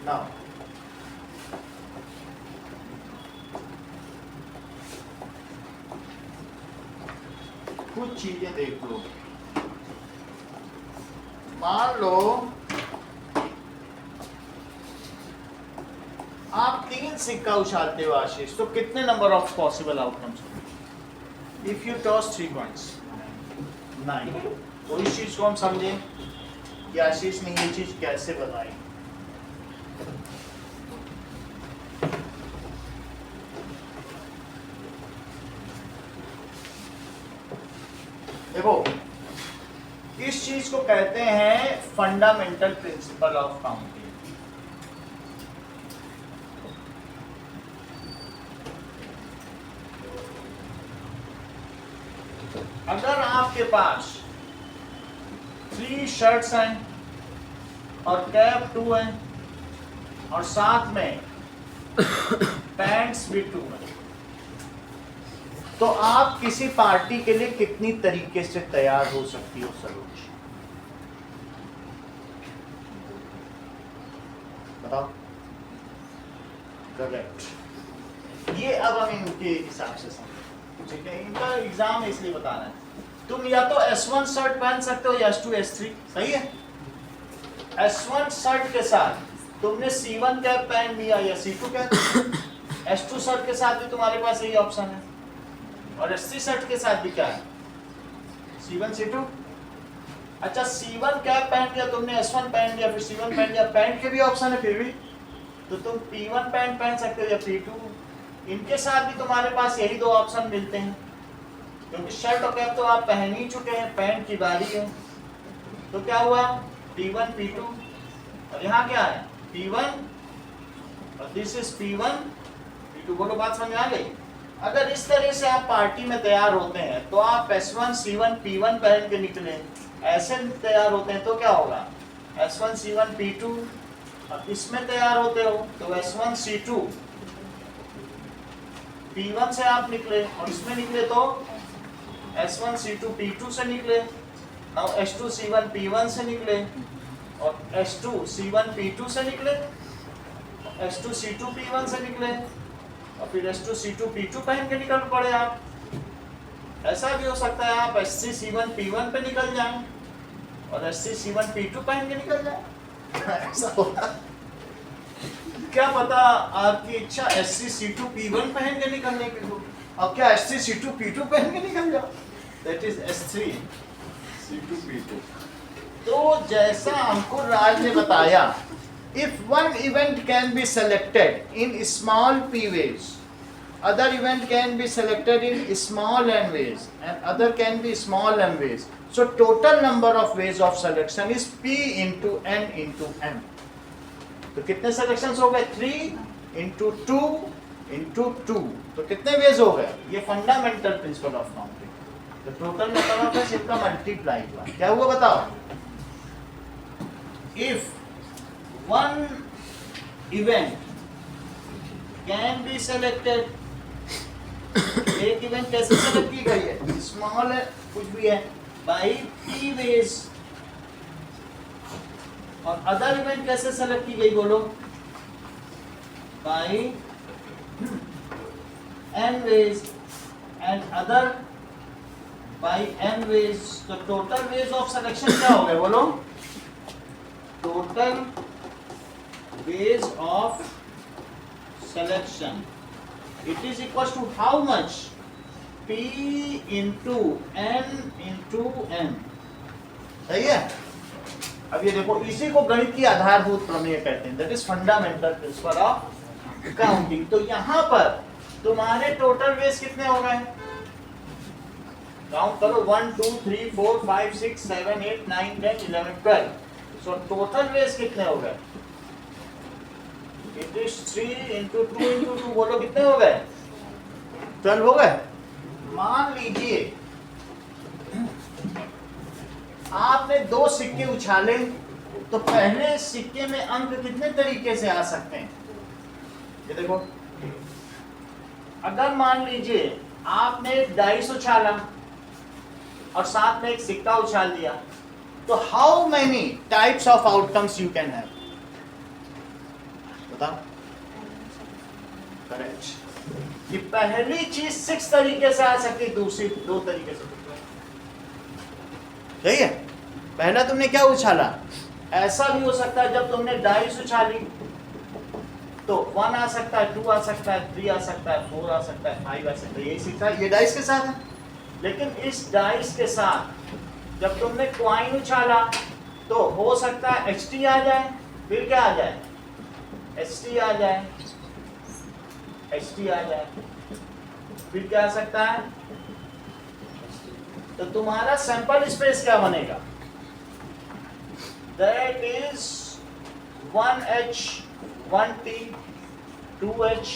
Now, कुछ चीजें देख लो। मान लो आप 3 सिक्का उछालते हो आशीष, तो कितने number of possible outcomes? If you toss 3 coins, 9। तो इस चीज को हम समझें कि आशीष ने ये चीज कैसे बताई। देखो इस चीज को कहते हैं फंडामेंटल प्रिंसिपल ऑफ काउंटिंग। अगर आपके पास 3 शर्ट्स हैं और कैप 2 हैं और साथ में पैंट्स भी 2 हैं, तो आप किसी पार्टी के लिए कितनी तरीके से तैयार हो सकती हो सरोज? बताओ। करेक्ट। ये अब हम इनके हिसाब से समझें, ठीक है? इनका एग्जाम है इसलिए बता रहे हैं। तुम या तो S1 शर्ट पहन सकते हो या S2 S3, सही है? S1 शर्ट के साथ तुमने C1 कैप पहन लिया या C2 कैप। S2 शर्ट के साथ भी तुम्हारे पास यही ऑप्शन है, और S3 शर्ट के साथ भी क्या है? C1 C2। अच्छा C1 कैप पहन लिया तुमने, S1 पहन लिया, फिर C1 पहन लिया, पैंट के भी ऑप्शन है फिर भी, तो तुम P1 पैंट पहन सकते हो या P2। इनके साथ भी तुम्हारे पास यही 2 ऑप्शन मिलते हैं, क्योंकि शर्ट और कैप तो आप पहन ही चुके हैं, पैंट की बारी है। तो क्या हुआ? P1 P2, और यहाँ क्या है? P1 और दिस इज P1 P2। बोलो बात समझ आ गई? अगर इस तरह से आप पार्टी में तैयार होते हैं तो आप S1 C1 P1 पहन के निकले, ऐसे तैयार होते हैं तो क्या होगा? S1 C1 P2। अब इसमें तैयार होते हो तो S1 C2 P1 से आप निकले, और इसमें निकले तो S1 C2 P2 से निकले। नाउ S2 C1 P1 से निकले, और S2 C1 P2 से निकले, S2 C2 P1 से निकले, और फिर S2 C2 P2 पहन के निकल पड़े आप। ऐसा भी हो सकता है आप S3 C1 P1 पे निकल जाएं और S3 C1 P2 पहन के निकल जाएं। ऐसा होता क्या पता आपकी इच्छा S3 C2 P1 पहन के निकलने की हो, और क्या S3 C2 P2 पहन के निकल जाओ, that is S3 C2 P2। तो जैसा अंकुर राज ने बताया, if one event can be selected in small p ways, other event can be selected in small n ways, and other can be small n ways, so total number of ways of selection is p into n into m। तो कितने सिलेक्शंस हो गए? 3 into 2 into 2, तो कितने वेज हो गए? ये फंडामेंटल प्रिंसिपल ऑफ काउंटिंग। तो टोटल नंबर ऑफ वेज इनका मल्टीप्लाई हुआ, क्या हुआ बताओ? if one event can be selected, एक इवेंट कैसे सेलेक्ट की गई है? स्मॉल है, कुछ भी है, बाई p ways। और अदर इवेंट कैसे सेलेक्ट की गई बोलो? By n ways, and other by n ways। तो टोटल वेज ऑफ सिलेक्शन क्या हो गए बोलो? टोटल ways of selection it is equal to how much, P into N, सही है। अब ये देखो, इसी को गणित की आधारभूत प्रमेय कहते हैं, that is fundamental principle of counting. तो यहाँ पर तुम्हारे टोटल वेज कितने हो गए, काउंट करो, 1 2 3 4 5 6 7 8 9 10 11 12। सो टोटल वेज कितने हो गए, इट इज 3 इंटू 2 इंटू 2, बोलो कितने हो गए, 12 हो गए। मान लीजिए आपने 2 सिक्के उछाले, तो पहले सिक्के में अंक कितने तरीके से आ सकते हैं, ये देखो। अगर मान लीजिए आपने डाइस उछाला और साथ में एक सिक्का उछाल दिया, तो how many types of outcomes you can have, बताओ। करेक्ट, कि पहली चीज 6 तरीके से आ सकती है, दूसरी 2 तरीके से। सही है। पहला तुमने क्या उछाला, ऐसा भी हो सकता है जब तुमने डाइस उछाली तो 1 आ सकता है, 2 आ सकता है, 3 आ सकता है, 4 आ सकता है, 5 आ सकता है, यही सीखा है, ये डाइस के साथ है। लेकिन इस डाइस के साथ जब तुमने क्वाइन उछाला तो हो सकता है HT आ जाए, फिर क्या आ जाए, ST आ जाए, HT आ जाए, फिर क्या आ सकता है, तो तुम्हारा सैंपल स्पेस क्या बनेगा, that is 1H 1T 2H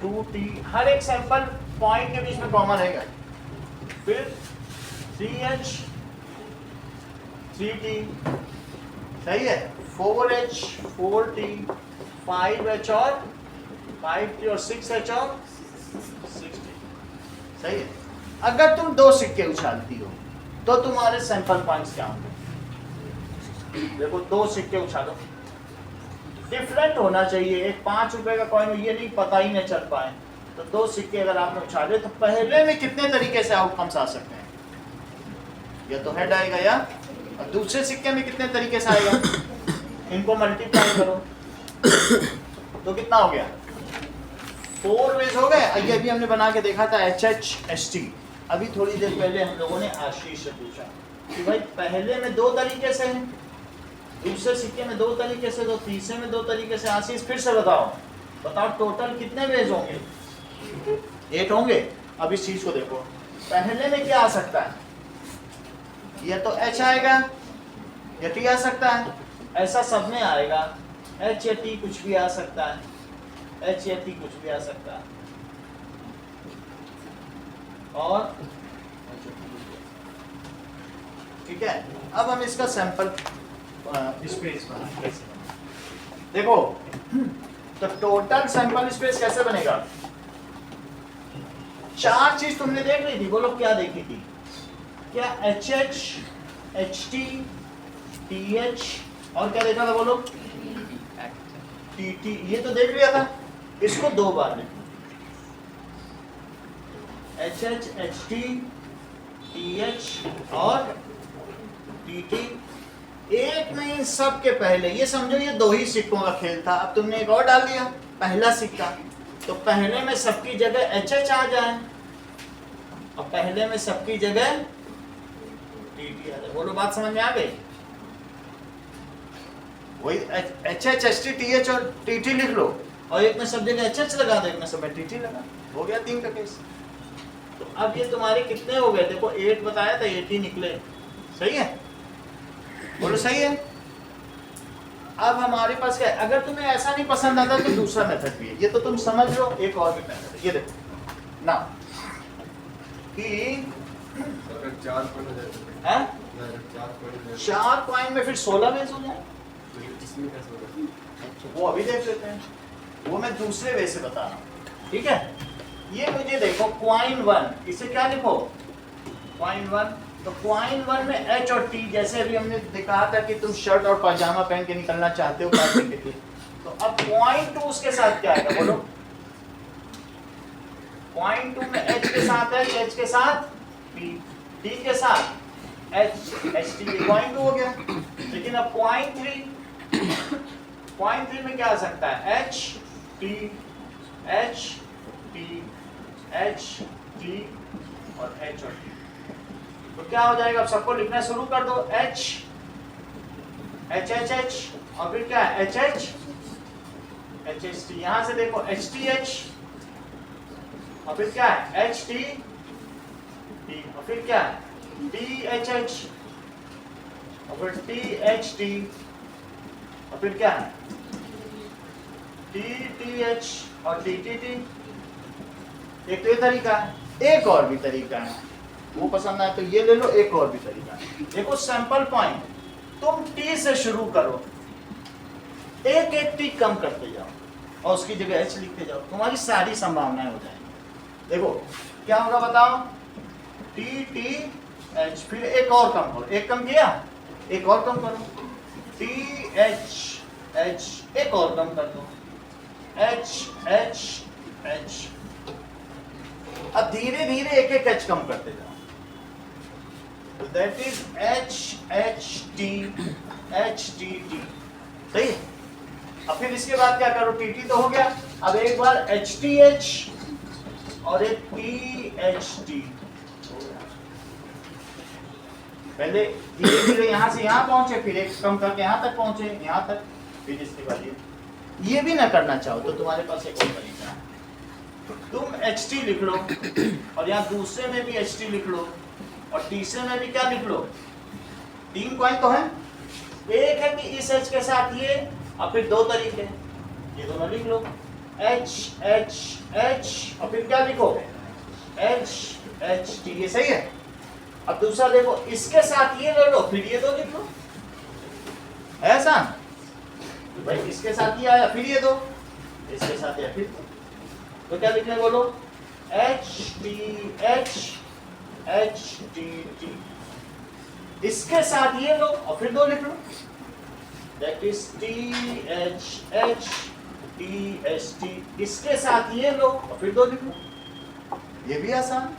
2T, हर एक सैंपल पॉइंट के बीच में कॉमन रहेगा, फिर 3H 3T, सही है, 4H 4T 5H और 5T और 6H और 6T, सही है। अगर तुम 2 सिक्के उछालती हो तो तुम्हारे सैंपल पॉइंट्स क्या होंगे, देखो 2 सिक्के उछालो, डिफरेंट होना चाहिए, एक 5 रुपए का कॉइन, ये नहीं पता ही नहीं चल पाए, तो 2 सिक्के अगर आपने उछाले तो पहले में कितने तरीके से आउटकम्स आ सकते हैं, या तो हेड आएगा या, और दूसरे सिक्के में कितने तरीके से आएगा, इनको मल्टीप्लाई करो तो कितना हो गया, 4 वेज हो गए। ये अभी हमने बना के देखा था HH HT। अभी थोड़ी देर पहले हम लोगों ने आशीष से पूछा कि भाई पहले में 2 तरीके से हैं, दूसरे सिक्के में 2 तरीके से, तो तीसरे में 2 तरीके से। आशीष फिर से बताओ टोटल कितने वेज होंगे, 8 होंगे। अब इस चीज को देखो, पहले में क्या आ सकता है, या तो H आएगा या T आ सकता है, ऐसा सब में आएगा, H या T कुछ भी आ सकता है, H या T कुछ भी आ सकता है, और ठीक है। अब हम इसका सैंपल स्पेस बनाएंगे, देखो तो टोटल सैंपल स्पेस कैसे बनेगा, 4 चीज तुमने देख ली थी, बोलो क्या देखी थी, क्या HH HT TH और क्या देखा था, बोलो TT, ये तो देख लिया था, इसको 2 बार लिखो, HH HT TH और TT, एक नहीं सब के पहले। ये समझो ये 2 ही सिक्कों का खेल था, अब तुमने एक और डाल दिया, पहला सिक्का, तो पहले में सबकी जगह HH आ जाए और पहले में सबकी जगह TT आ जाए, बोलो बात समझ में आ गई, वही HH HT TH और TT लिख लो, और एक में सब जगह HH लगा दो, एक में सब में TT लगा, हो गया 3 का केस। तो अब ये तुम्हारे कितने हो गए, देखो 8 बताया था, 8 ही निकले, सही है, बोलो सही है। अब हमारे पास क्या है, अगर तुम्हें ऐसा नहीं पसंद आता तो दूसरा मेथड भी है, ये तो तुम समझ लो, एक और भी मेथड है, ये देखो ना कि 4 कॉइन में फिर 16 वेज हो जाए, वो अभी देख लेते हैं, वो मैं दूसरे वे से बता रहा हूँ, ठीक है। ये मुझे देखो क्वाइन 1, इसे क्या लिखो, क्वाइन 1, तो क्वाइन 1 में H और T, जैसे अभी हमने दिखाया था कि तुम शर्ट और पजामा पहन के निकलना चाहते हो पार्टी के लिए, तो अब क्वाइन 2 उसके साथ क्या आएगा, बोलो क्वाइन 2 में H के साथ H के साथ T, T के साथ H HT, क्वाइन 2 हो गया। लेकिन अब क्वाइन 3 में क्या आ सकता है, H T एच टी और एच और टी। तो क्या हो जाएगा, अब सबको लिखना शुरू कर दो। एच एच एच एच और फिर क्या है H H H H T. यहां से देखो एच टी एच और फिर क्या है एच टी टी और फिर क्या है टी एच एच और फिर टी एच टी और फिर क्या है टी टी एच और टी टी टी। एक तो ये तरीका है, एक और भी तरीका है, वो पसंद आए तो ये ले लो। एक और भी तरीका है, देखो सैंपल पॉइंट, तुम टी से शुरू करो, एक एक टी कम करते जाओ और उसकी जगह एच लिखते जाओ, तुम्हारी सारी संभावनाएं हो जाएंगी। देखो क्या होगा बताओ, टी टी एच, फिर एक और कम करो, एक कम किया, एक और कम करो, टी एच एच, एक और कम कर दो, एच एच एच। अब धीरे धीरे एक एक एच कम करते जाओ, that is H H T T. सही है। अब फिर इसके बाद क्या करो, टी टी तो हो गया, अब एक बार एच टी एच और एक टी एच टी। पहले धीरे धीरे यहां से यहां पहुंचे, फिर एक कम करके यहां तक पहुंचे, यहां तक, फिर इसके बाद ये भी ना करना चाहो तो तुम्हारे पास एक और तरीका है, तुम एच टी लिख लो और यहाँ दूसरे में भी एच टी लिख लो और तीसरे में भी क्या लिख लो, 3 पॉइंट तो है। एक है कि इस एच के साथ ये, और फिर 2 तरीके, ये दोनों लिख लो, एच एच एच और फिर क्या लिखो एच एच टी। ये सही है। अब दूसरा देखो, इसके साथ ये ले लो, फिर ये 2 लिख लो, ऐसा भाई, इसके साथ ये आया, फिर ये 2, इसके साथ या फिर 2, तो क्या लिखने बोलो, एच टी एच टी। इसके साथ ये लो और फिर 2 लिख लो, that is T H T. इसके साथ ये लो और फिर 2 लिख लो, ये भी आसान,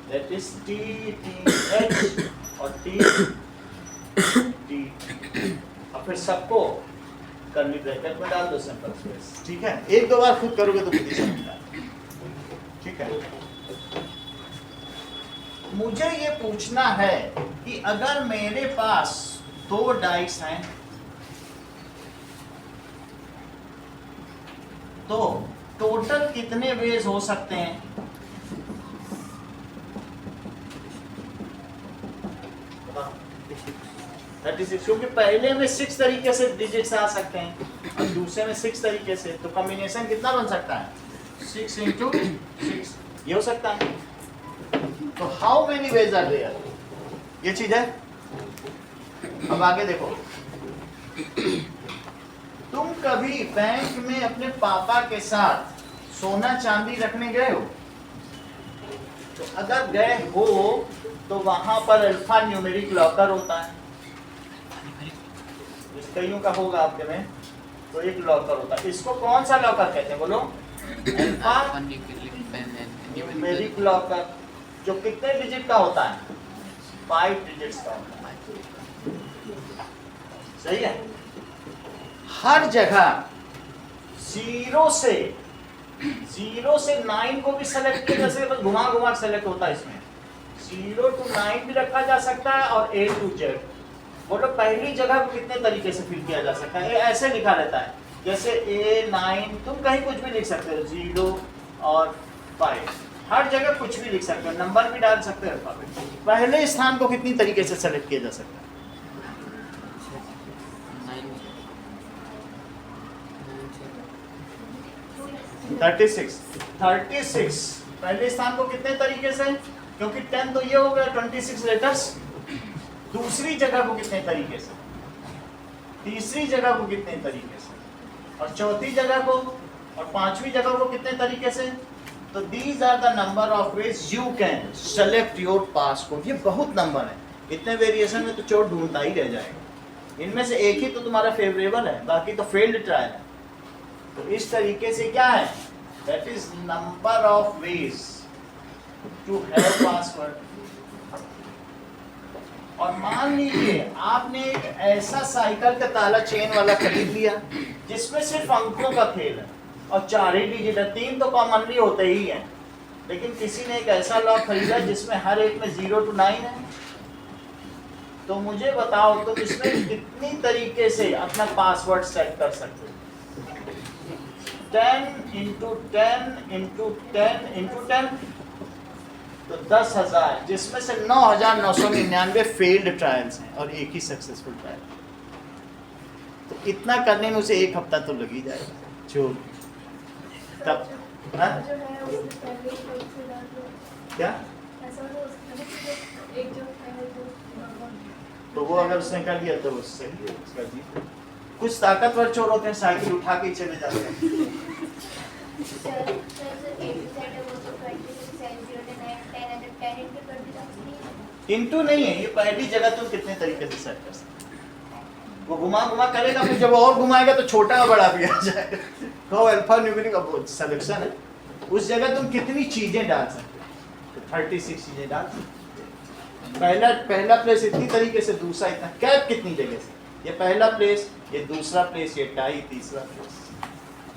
दैट इज टी एच और टी। और फिर सबको कर्ली ब्रैकेट में डाल दो, सिंपल स्पेस। ठीक है, 1-2 बार खुद करोगे तो खुद ही समझ में आएगा। ठीक है, मुझे ये पूछना है कि अगर मेरे पास 2 डाइस हैं तो टोटल कितने वेज हो सकते हैं? बताओ। 36, क्योंकि पहले में 6 तरीके से डिजिट्स आ सकते हैं और दूसरे में 6 तरीके से, तो कॉम्बिनेशन कितना बन सकता है, 6 × 6, ये हो सकता है। तो how many ways are there, ये चीज है। अब आगे देखो, तुम कभी बैंक में अपने पापा के साथ सोना चांदी रखने गए हो? तो अगर गए हो तो वहां पर अल्फा न्यूमेरिक लॉकर होता है, कईयों का होगा आपके में, तो एक लॉकर होता है। इसको कौन सा लॉकर कहते हैं बोलो? अल्फा न्यूमेरिक लॉकर, जो कितने डिजिट का होता है? 5 डिजिट्स का होता है। सही है। हर जगह 0 से 9 को भी सेलेक्ट किया जा सकता है, घुमा घुमा सेलेक्ट होता है इसमें। 0 to 9 भी रखा जा सकता है और A to Z। बोलो पहली जगह को कितने तरीके से फिल किया जा सकता है? ऐसे लिखा रहता है, जैसे A9, तुम कहीं कुछ भी लिख सकते हो, 0 और 5, हर जगह कुछ भी लिख सकते हो, नंबर भी डाल सकते हो। पहले स्थान को कितनी तरीके से सेलेक्ट किया जा सकता है? 36 पहले स्थान को कितने तरीके से, क्योंकि 10 तो ये हो गया 26 लेटर्स। दूसरी जगह को कितने तरीके से, तीसरी जगह को कितने तरीके से, और चौथी जगह को और 5वीं जगह को कितने तरीके से। तो these are the number of ways you can select your passcode. ये बहुत नंबर है, इतने वेरिएशन में तो चोट ढूंढता ही रह जाएगा। इनमें से एक ही तो तुम्हारा फेवरेबल है, बाकी तो फेल्ड ट्रायल है। तो इस तरीके से क्या है, that is number of ways to have password. और मान लीजिए आपने एक ऐसा साइकिल का ताला चेन वाला खरीद लिया जिसमें सिर्फ अंकों का खेल है, और 4 ही डिजिट है, 3 तो कॉमनली होते ही हैं, लेकिन किसी ने एक ऐसा लॉक खरीदा जिसमें हर एक में 0 to 9 है। तो मुझे बताओ तुम इसमें कितनी तरीके से अपना पासवर्ड सेट कर सकते हो? 10 into 10 into 10 into 10 तो 10,000, जिसमें से 9,999 फेल्ड ट्रायल्स हैं और एक ही सक्सेसफुल ट्रायल। तो इतना करने में उसे 1 हफ्ता तो लग ही जाएगा जो तब हाँ? क्या तो वो अगर उसने कर लिया तो उससे ही उसका जीत। कुछ ताकतवर चोर होते हैं साइकिल उठा के ही चले जाते हैं। इंटू नहीं है, ये पहली जगह तुम कितने तरीके से सेट कर सकते हो। वो घुमा घुमा करेगा, फिर जब और घुमाएगा तो छोटा और बड़ा भी आ जाएगा। तो अल्फा न्यूमेरिक का सिलेक्शन है, उस जगह तुम कितनी चीजें डाल सकते हो? तो 36 चीजें डाल सकते हो। पहला प्लेस इतनी तरीके से, दूसरा इतना, कैप कितनी जगह से, ये पहला प्लेस, ये दूसरा प्लेस, ये टाई, तीसरा प्लेस,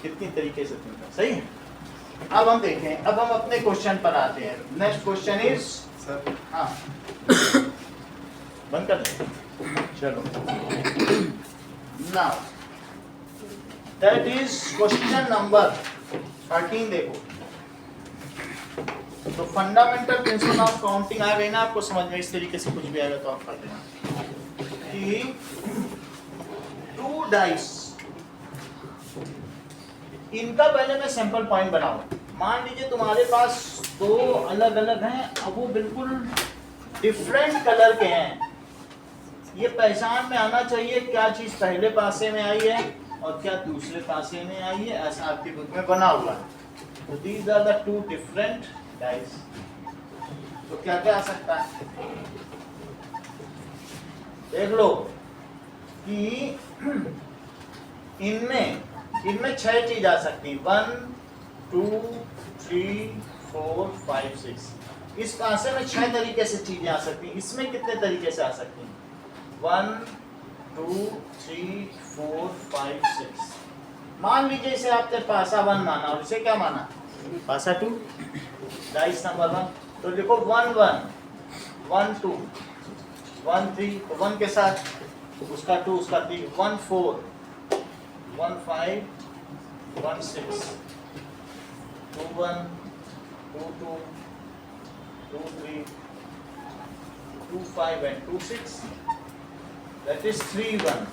कितनी तरीके से तुम कर। सही है। अब हम देखें, अब हम अपने क्वेश्चन पर आते हैं। नेक्स्ट क्वेश्चन इज सर, हाँ बंद कर दे, चलो now that is question number 13। देखो तो फंडामेंटल प्रिंसिपल ऑफ काउंटिंग आ गई ना आपको समझ में, इस तरीके से कुछ भी आएगा तो आप कर देना कि 2 डाइस, इनका पहले मैं सैंपल पॉइंट बनाऊं। मान लीजिए तुम्हारे पास 2 अलग अलग हैं, अब वो बिल्कुल डिफरेंट कलर के हैं। ये पहचान में आना चाहिए क्या चीज पहले पासे में आई है और क्या दूसरे पासे में आई है, ऐसा आपकी बुक में बना हुआ है। तो these are the 2 different dice. तो क्या क्या आ सकता है देख लो कि इनमें 6 चीज आ सकती है। 1 2 3 4 5 6। इस पासे में 6 तरीके से चीजें आ सकती हैं। इसमें कितने तरीके से आ सकती हैं? 1 2 3 4 5 6। मान लीजिए इसे आपने पासा 1 माना और इसे क्या माना? पासा 2। डाइस नंबर 1 तो देखो 1 1 1 2 1 3, तो 1 के साथ उसका 2, उसका 3, 1 4 1 5 1 6 2 1 2 2 2 3 2 5 and 2 6, that is 3 1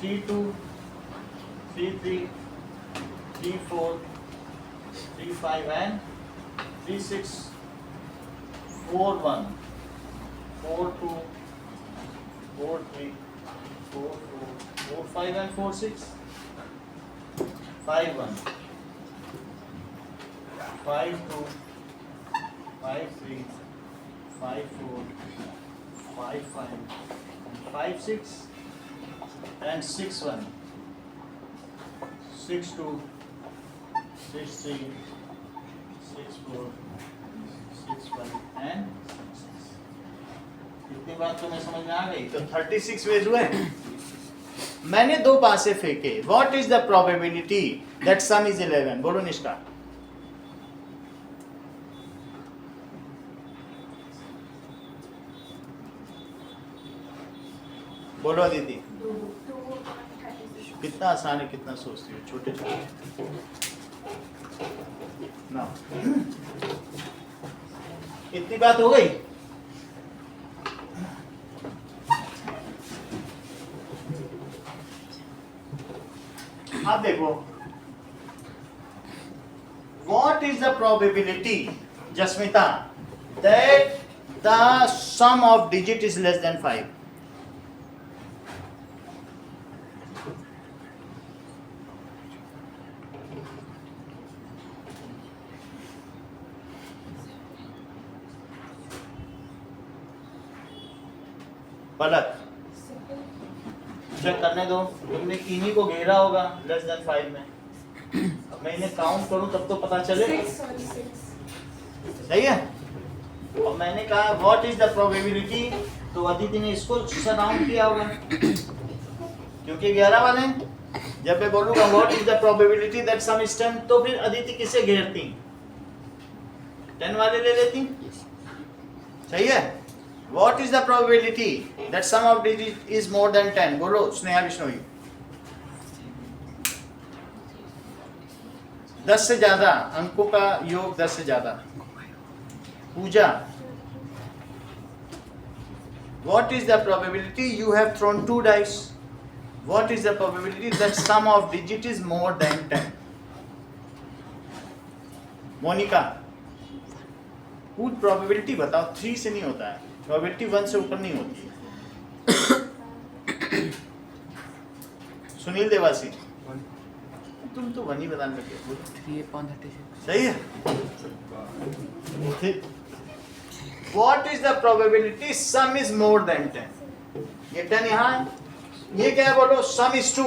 3 2 3 3 3 4 3 5 and 3 6 4 1 4 2 4 3 4 4 4 5 and 4 6 5 1 5 2 5 3 5 4 5 5 5 6 and 6 1 6 2 6 3 6 4 6 1 and 6। इतनी बात तुम्हें समझ में आ गई? तो 36 वेज हुए। मैंने 2 पासे फेंके। What is the probability that some is 11? बोलो निष्ठा। बोलो दीदी। कितना आसान है, कितना सोचती हो, छोटे छोटे ना। इतनी बात हो गई। अब देखो what is the probability, Jasmita, that the sum of digit is less than 5? Palak check करने दो। तुमने इन्हीं को घेरा होगा लेस देन 5 में। अब मैं इन्हें काउंट करूं तब तो पता चले। सही है। और मैंने कहा व्हाट इज द प्रोबेबिलिटी, तो अदिति ने इसको सराउंड किया होगा क्योंकि 11 वाले हैं। जब मैं बोलूंगा what is the probability that some is 10, तो फिर अदिति किसे घेरती? 10 वाले ले लेती, सही है। What is the probability that sum of digit is more than 10? बोलो स्नेहा बिश्नोई। 10 से ज्यादा, अंकों का योग 10 से ज्यादा। पूजा, what is the probability you have thrown 2 dice? What is the probability that sum of digit is more than 10? Monika, कुछ प्रोबेबिलिटी बताओ। 3 से नहीं होता है, प्रोबेबिलिटी 1 से ऊपर नहीं होती है। सुनील देवासी, तुम तो 1 ही बताने लगे। 3/36 सही है। What is the probability sum is more than 10? ये 10 यहाँ है, ये क्या है बोलो? sum is 2,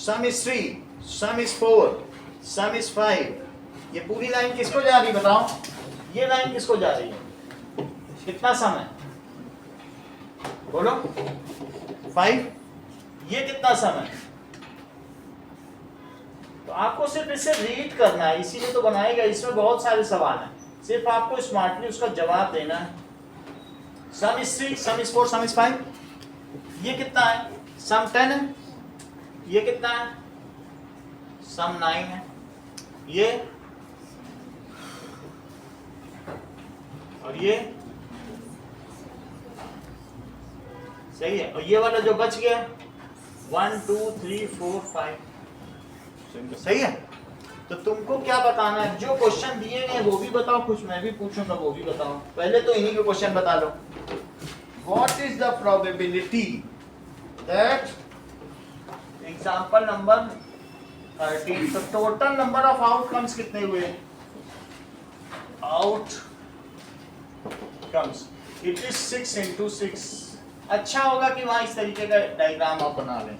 sum is 3, sum is 4, sum is 5। ये पूरी लाइन किसको जा रही बताओ? ये लाइन किसको जा रही है? कितना सम है बोलो? 5। ये कितना सम है? तो आपको सिर्फ इसे रीड करना है, इसीलिए तो बनाएगा। इसमें बहुत सारे सवाल हैं, सिर्फ आपको स्मार्टली उसका जवाब देना है। सम is 3, some is 4, some is 5। ये कितना है? सम 10 है। ये कितना है? सम 9 है। ये और ये सही है। और ये वाला जो बच गया 1 2 3 4 5 सही है। तो तुमको क्या बताना है? जो क्वेश्चन दिए गए वो भी बताओ, कुछ मैं भी पूछूंगा वो भी बताओ। पहले तो इन्हीं के क्वेश्चन बता लो। What is the probability that, example number 13, तो टोटल नंबर ऑफ आउटकम्स कितने हुए? Outcomes it is 6 into 6। अच्छा होगा कि वहां इस तरीके का डायग्राम आप बना लें।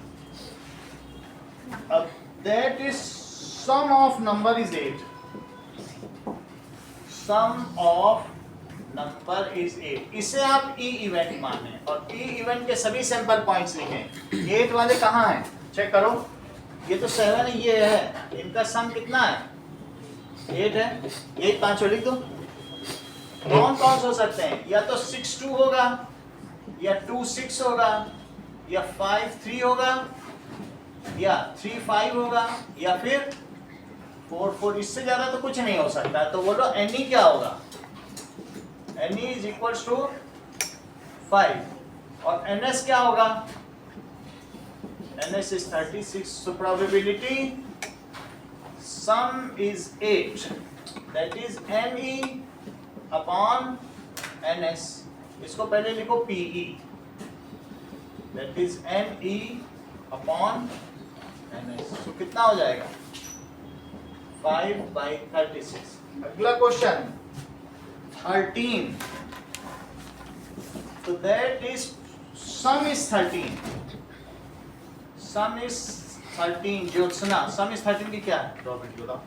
अब that is sum of number is 8, sum of number is 8। इसे आप e इवेंट माने और e इवेंट के सभी सैंपल पॉइंट्स लिखें। 8 वाले कहाँ हैं चेक करो। ये तो 7 है, ये है, इनका सम कितना है? 8 है। ये 5 लिख दो। कौन कौन से हो सकते हैं? या तो 6 2 होगा, या 2 6 होगा, या 5 3 होगा, या 3 5 होगा, या फिर 4 4। इससे ज्यादा तो कुछ नहीं हो सकता। तो बोलो NE क्या होगा? NE is equals to 5 और NS क्या होगा? NS is 36। so probability sum is 8, that is NE upon NS। इसको पहले लिखो PE, that is NE upon NS। तो कितना हो जाएगा? 5/36। अगला क्वेश्चन 13, तो that is sum is 13, some is 13। Jyotsna, some is 13 की क्या है प्रोबेबिलिटी बताओ?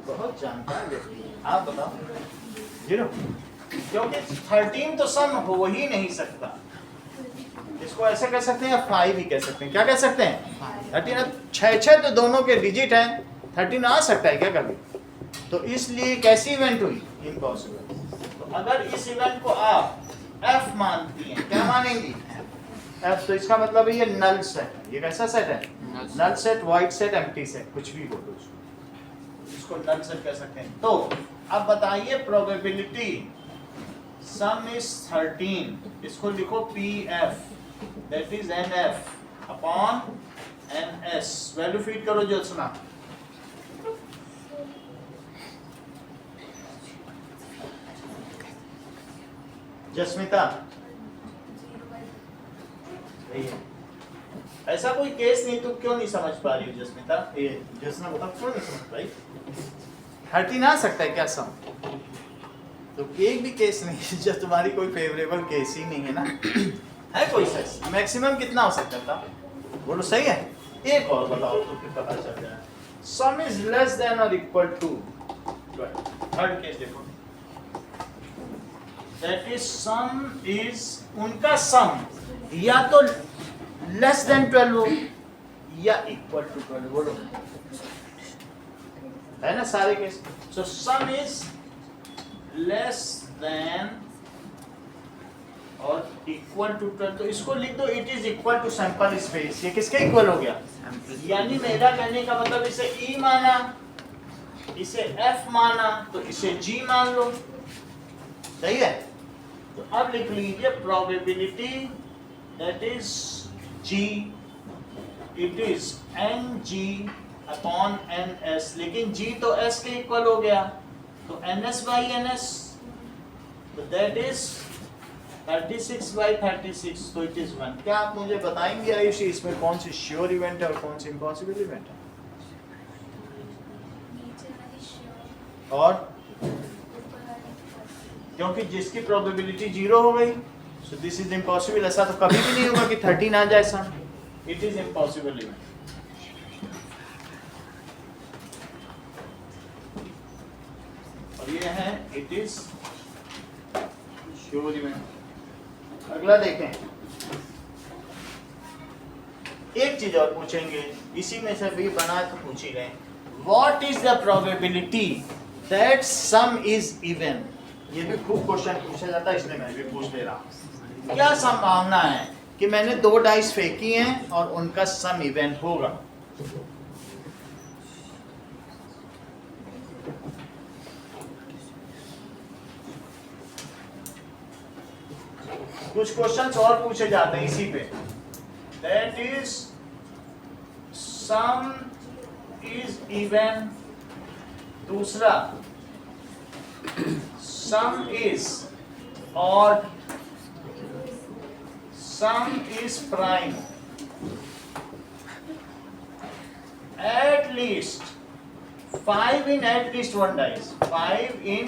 बहुत जानकार व्यक्ति है, आप बताओ। 0, क्योंकि 13 तो सम हो ही नहीं सकता। इसको ऐसे कह सकते हैं या 5 भी कह सकते हैं। क्या कह सकते हैं? 13 6 तो दोनों के डिजिट हैं, 13 आ सकता है क्या कभी? तो इसलिए कैसी इवेंट हुई? इम्पॉसिबल। तो अगर इस इवेंट को आप F मानती हैं, क्या मानेंगी? F। तो इसका मतलब है ये नल सेट है। ये कैसा सेट है? Null set, void set, empty set, कुछ भी बोलो इसको नल सेट कह सकते हैं। तो अब बताइए प्रोबेबिलिटी सम इज 13, इसको लिखो PF, that is NF upon NS। Value feed करो ज्योत्सना। जस्मिता, ऐसा कोई केस नहीं, तुम क्यों नहीं समझ पा रही हो जस्मिता? ये जस्ना बताओ क्यों नहीं समझ पाई? 13 आ सकता है क्या सम? तो एक भी केस नहीं जब तुम्हारी कोई फेवरेबल केस ही नहीं है ना। है कोई सच? मैक्सिमम कितना हो सकता था? बोलो सही है। एक और बताओ तो फिर पता चल जाए। सम इज लेस देन और इक्वल टू 12। थर्ड केस देखो। दैट इज सम इज उनका सम या तो लेस देन 12 हो या इक्वल टू 12, बोलो है ना सारे case. So sum is less than और इक्वल टू 12, तो इसको लिख दो it is equal to sample space. ये किसके इक्वल हो गया? यानी मेरा कहने का मतलब इसे E माना, इसे F माना, तो इसे G मान लो, सही है। तो अब लिख लीजिए probability that is G, it is NG upon NS, लेकिन G तो S के इक्वल हो गया, तो NS बाई NS, तो दैट इज 36 बाई 36, तो इट इज 1। क्या आप मुझे बताएंगे आयुषी इसमें कौन सी श्योर इवेंट है और कौन सी इम्पॉसिबल इवेंट है? और क्योंकि जिसकी प्रोबेबिलिटी 0 हो गई, सो दिस इज इम्पॉसिबल। ऐसा तो कभी भी नहीं होगा कि 13 आ जाए सम, इट इज इम्पॉसिबल इवेंट। और ये है इट इज श्योर इवेंट। अगला देखें, एक चीज और पूछेंगे, इसी में से भी बना तो पूछ ही गए, what is the probability that some is even. ये भी खूब क्वेश्चन पूछा जाता है, इसलिए मैं भी पूछ ले रहा हूं। क्या संभावना है कि मैंने 2 डाइस फेंकी हैं और उनका सम इवन होगा? कुछ क्वेश्चंस और पूछे जाते हैं इसी पे, that is sum is even, दूसरा sum is odd, sum is prime, at least 5 in at least 1 dice, 5 in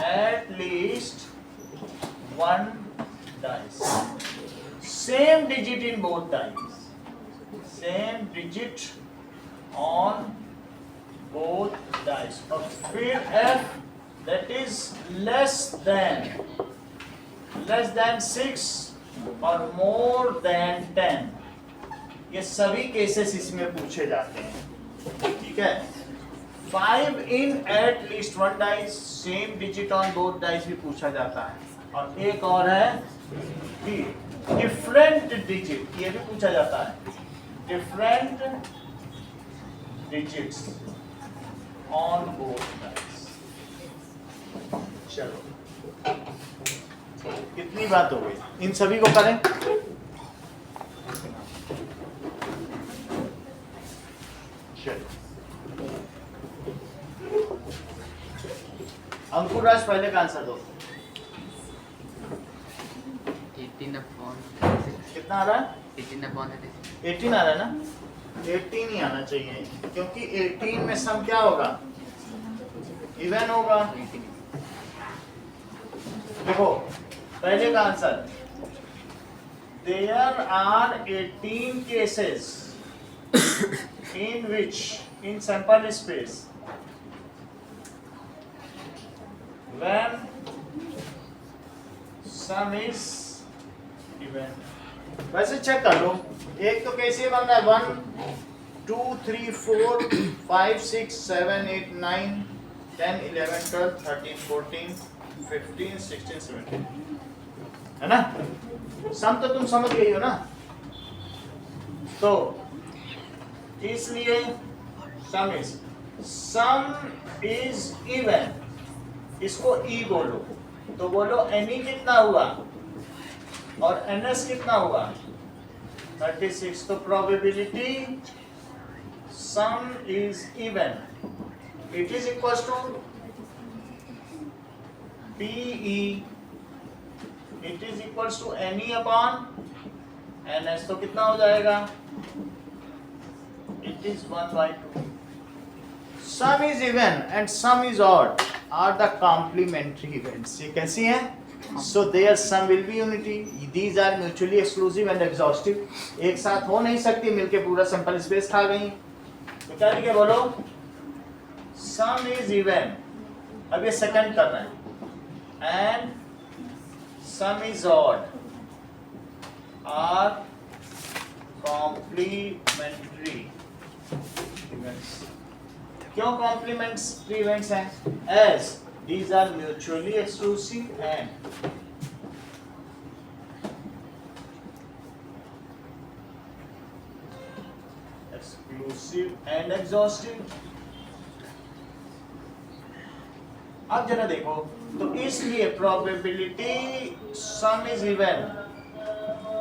at least 1 dice, same digit in both dice, same digit on both dice, और फिर F that is less than 6 और more than 10, ये सभी केसेस इसमें पूछे जाते हैं, ठीक है। 5 in at least 1 dice, same digit on both dice भी पूछा जाता है, और एक और है डिफरेंट डिजिट, ये भी पूछा जाता है, different digits on both dice. चलो कितनी बात हो गई, इन सभी को करें। चलो अंकुर राज पहले का आंसर दो। 18/36। कितना आ रहा है? 18/36। 18 आ रहा है ना? 18 ही आना चाहिए, क्योंकि 18 में सम क्या होगा? इवन होगा। देखो पहले का answer, there are 18 cases in which in sample space when sum is even। वैसे चेक कर लो, एक तो कैसे बन रहा है, 1 2 3 4 5 6 7 8 9 10 11 12 13 14 15 16 17, है ना? सम तो तुम समझ गई हो ना? तो इसलिए सम इज इवन, इसको ई बोलो, तो बोलो एनी कितना हुआ और एनएस कितना हुआ? 36। तो probability sum is even it is equal to P E, it is equal to N E upon N S, तो कितना हो जाएगा? It is 1/2. Sum is even and sum is odd are the complementary events. ये कैसी हैं? So their sum will be unity. These are mutually exclusive and exhaustive. एक साथ हो नहीं सकती, मिलके पूरा सैंपल स्पेस खा गई। तो क्या लिखे बोलो? Sum is even. अब ये सेकंड कर रहे हैं। And sum is odd are complementary events. क्यों complementary events हैं? As these are mutually exclusive and exclusive and exhaustive. अब जरा देखो, तो इसलिए probability sum is even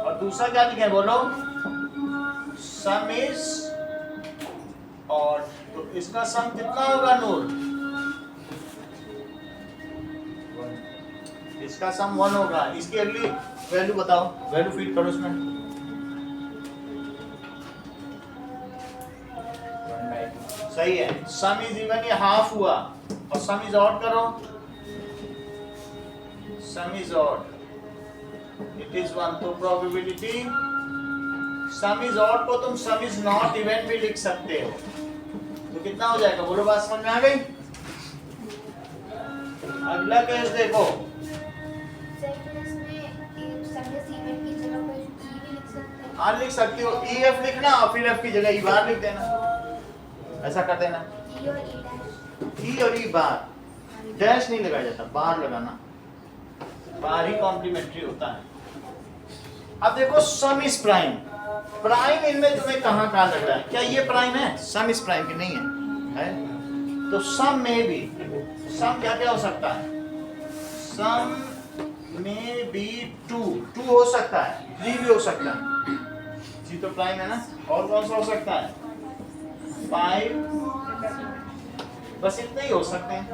और दूसरा क्या लिखे बोलो, sum is odd. तो इसका सम कितना होगा नूर? इसका सम 1 होगा. इसकी अगली वैल्यू बताओ, वैल्यू फीड करो इसमें. सही है. सम इज इवन ये हाफ हुआ और सम इज ऑड करो. सम इज ऑड, इट इज 1. तो प्रोबेबिलिटी सम इज ऑड को तुम सम इज नॉट इवन भी लिख सकते हो. तो कितना हो जाएगा बोलो, बात समझ में आ गई? अगला केस देखो. हाँ लिख सकती हो. ई एफ लिखना और फिर एफ की जगह ई बार लिख देना. ऐसा कर देना. ई और ई बार, डैश नहीं लगाया जाता, बार लगाना. बार ही कॉम्प्लीमेंट्री होता है. अब देखो सम इज प्राइम. प्राइम इनमें तुम्हें कहाँ लग रहा है? क्या ये प्राइम है? सम इज प्राइम की नहीं है? तो सम में भी, सम क्या क्या हो सकता है? सम में भी 2 हो सकता है, 3 भी हो सकता है. जी तो प्राइम है ना. और कौन सा हो सकता है? 5. बस इतने ही हो सकते हैं.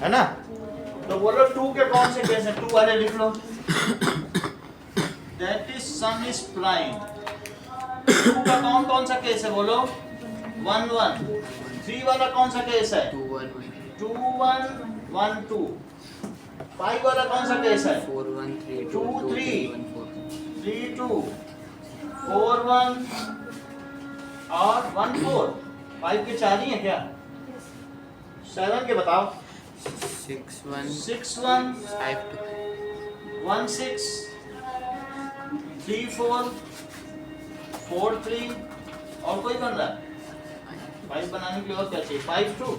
है ना. तो बोलो 2 के कौन से केस हैं? 2 वाले लिख लो. That is sum is prime. 2 का कौन सा केस है बोलो? 1 1. 3 वाला कौन सा केस है? 2 1 2 1 1 2. 5 वाला कौन सा केस है? 4 1 3 2 2 3 1 4. 3 2 4 1 और 1 4. 5 के 4 ही है क्या? 7 के बताओ. 6 1 6 1 5 2. 1 6 3 4 4 3. और कोई बन रहा है? 5 बनाने के लिए और क्या चाहिए? 5 2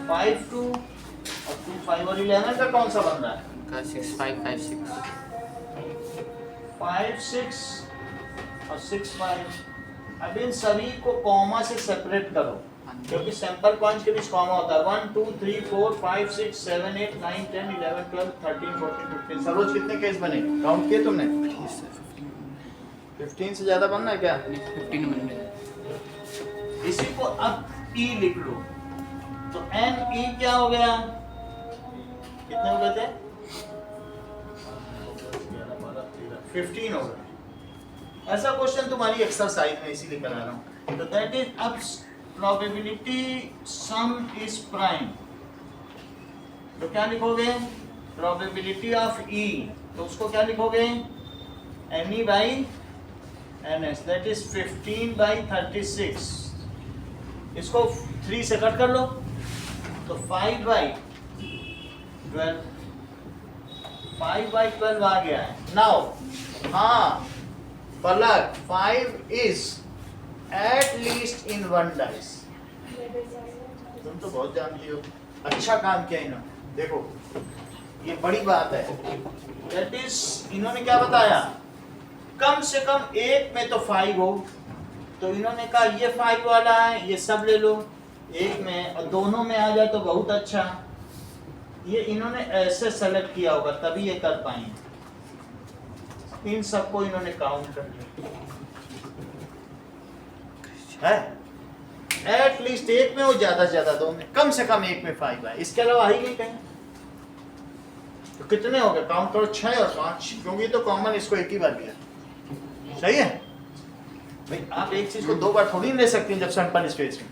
5 2 और 2 5 और 11 का कौन सा बन रहा है? उनका 6 5 5 6. 5 6 और 6 5. अब इन सभी को कॉमा से सेपरेट करो, क्योंकि सैंपल पॉइंट्स के बीच कॉमा होता है. 1 2 3 4 5 6 7 8 9 10 11 12 13 14 15. सरोज कितने केस बने? काउंट किए तुमने? 15 से ज्यादा बनना है क्या? 15 बन गए. इसी को अब ई लिख लो. तो एन ई क्या हो गया? कितने हो गए थे? 15 हो गए. ऐसा क्वेश्चन तुम्हारी एक्सरसाइज में इसीलिए करा रहा हूँ. तो दैट इज अब प्रोबेबिलिटी सम इज प्राइम. तो क्या लिखोगे? Probability of E. तो उसको क्या लिखोगे? N E by N S. That is 15 by 36. इसको 3 से कट कर लो तो 5 बाई 12. 5 बाई 12 आ गया है. नाउ हाँ पलक, 5 is at least in 1 dice. तुम तो बहुत जानती हो. अच्छा काम किया इन्होंने. देखो ये बड़ी बात है. That is, इन्होंने क्या बताया? कम से कम एक में तो 5 हो. तो इन्होंने कहा ये 5 वाला है, ये सब ले लो एक में, और दोनों में आ जाए तो बहुत अच्छा. ये इन्होंने ऐसे सेलेक्ट किया होगा तभी ये कर पाएंगे. इन सबको इन्होंने काउंट कर लिया है. एट लीस्ट एक में हो, ज्यादा से ज्यादा 2 में, कम से कम एक में 5 है. इसके अलावा ही नहीं कहीं. तो कितने हो गए? काउंट करो. 6 और 5, क्योंकि तो कॉमन इसको एक ही बार लिया. सही है भाई. आप एक चीज को 2 बार थोड़ी ले सकते हैं. जब सैंपल स्पेस में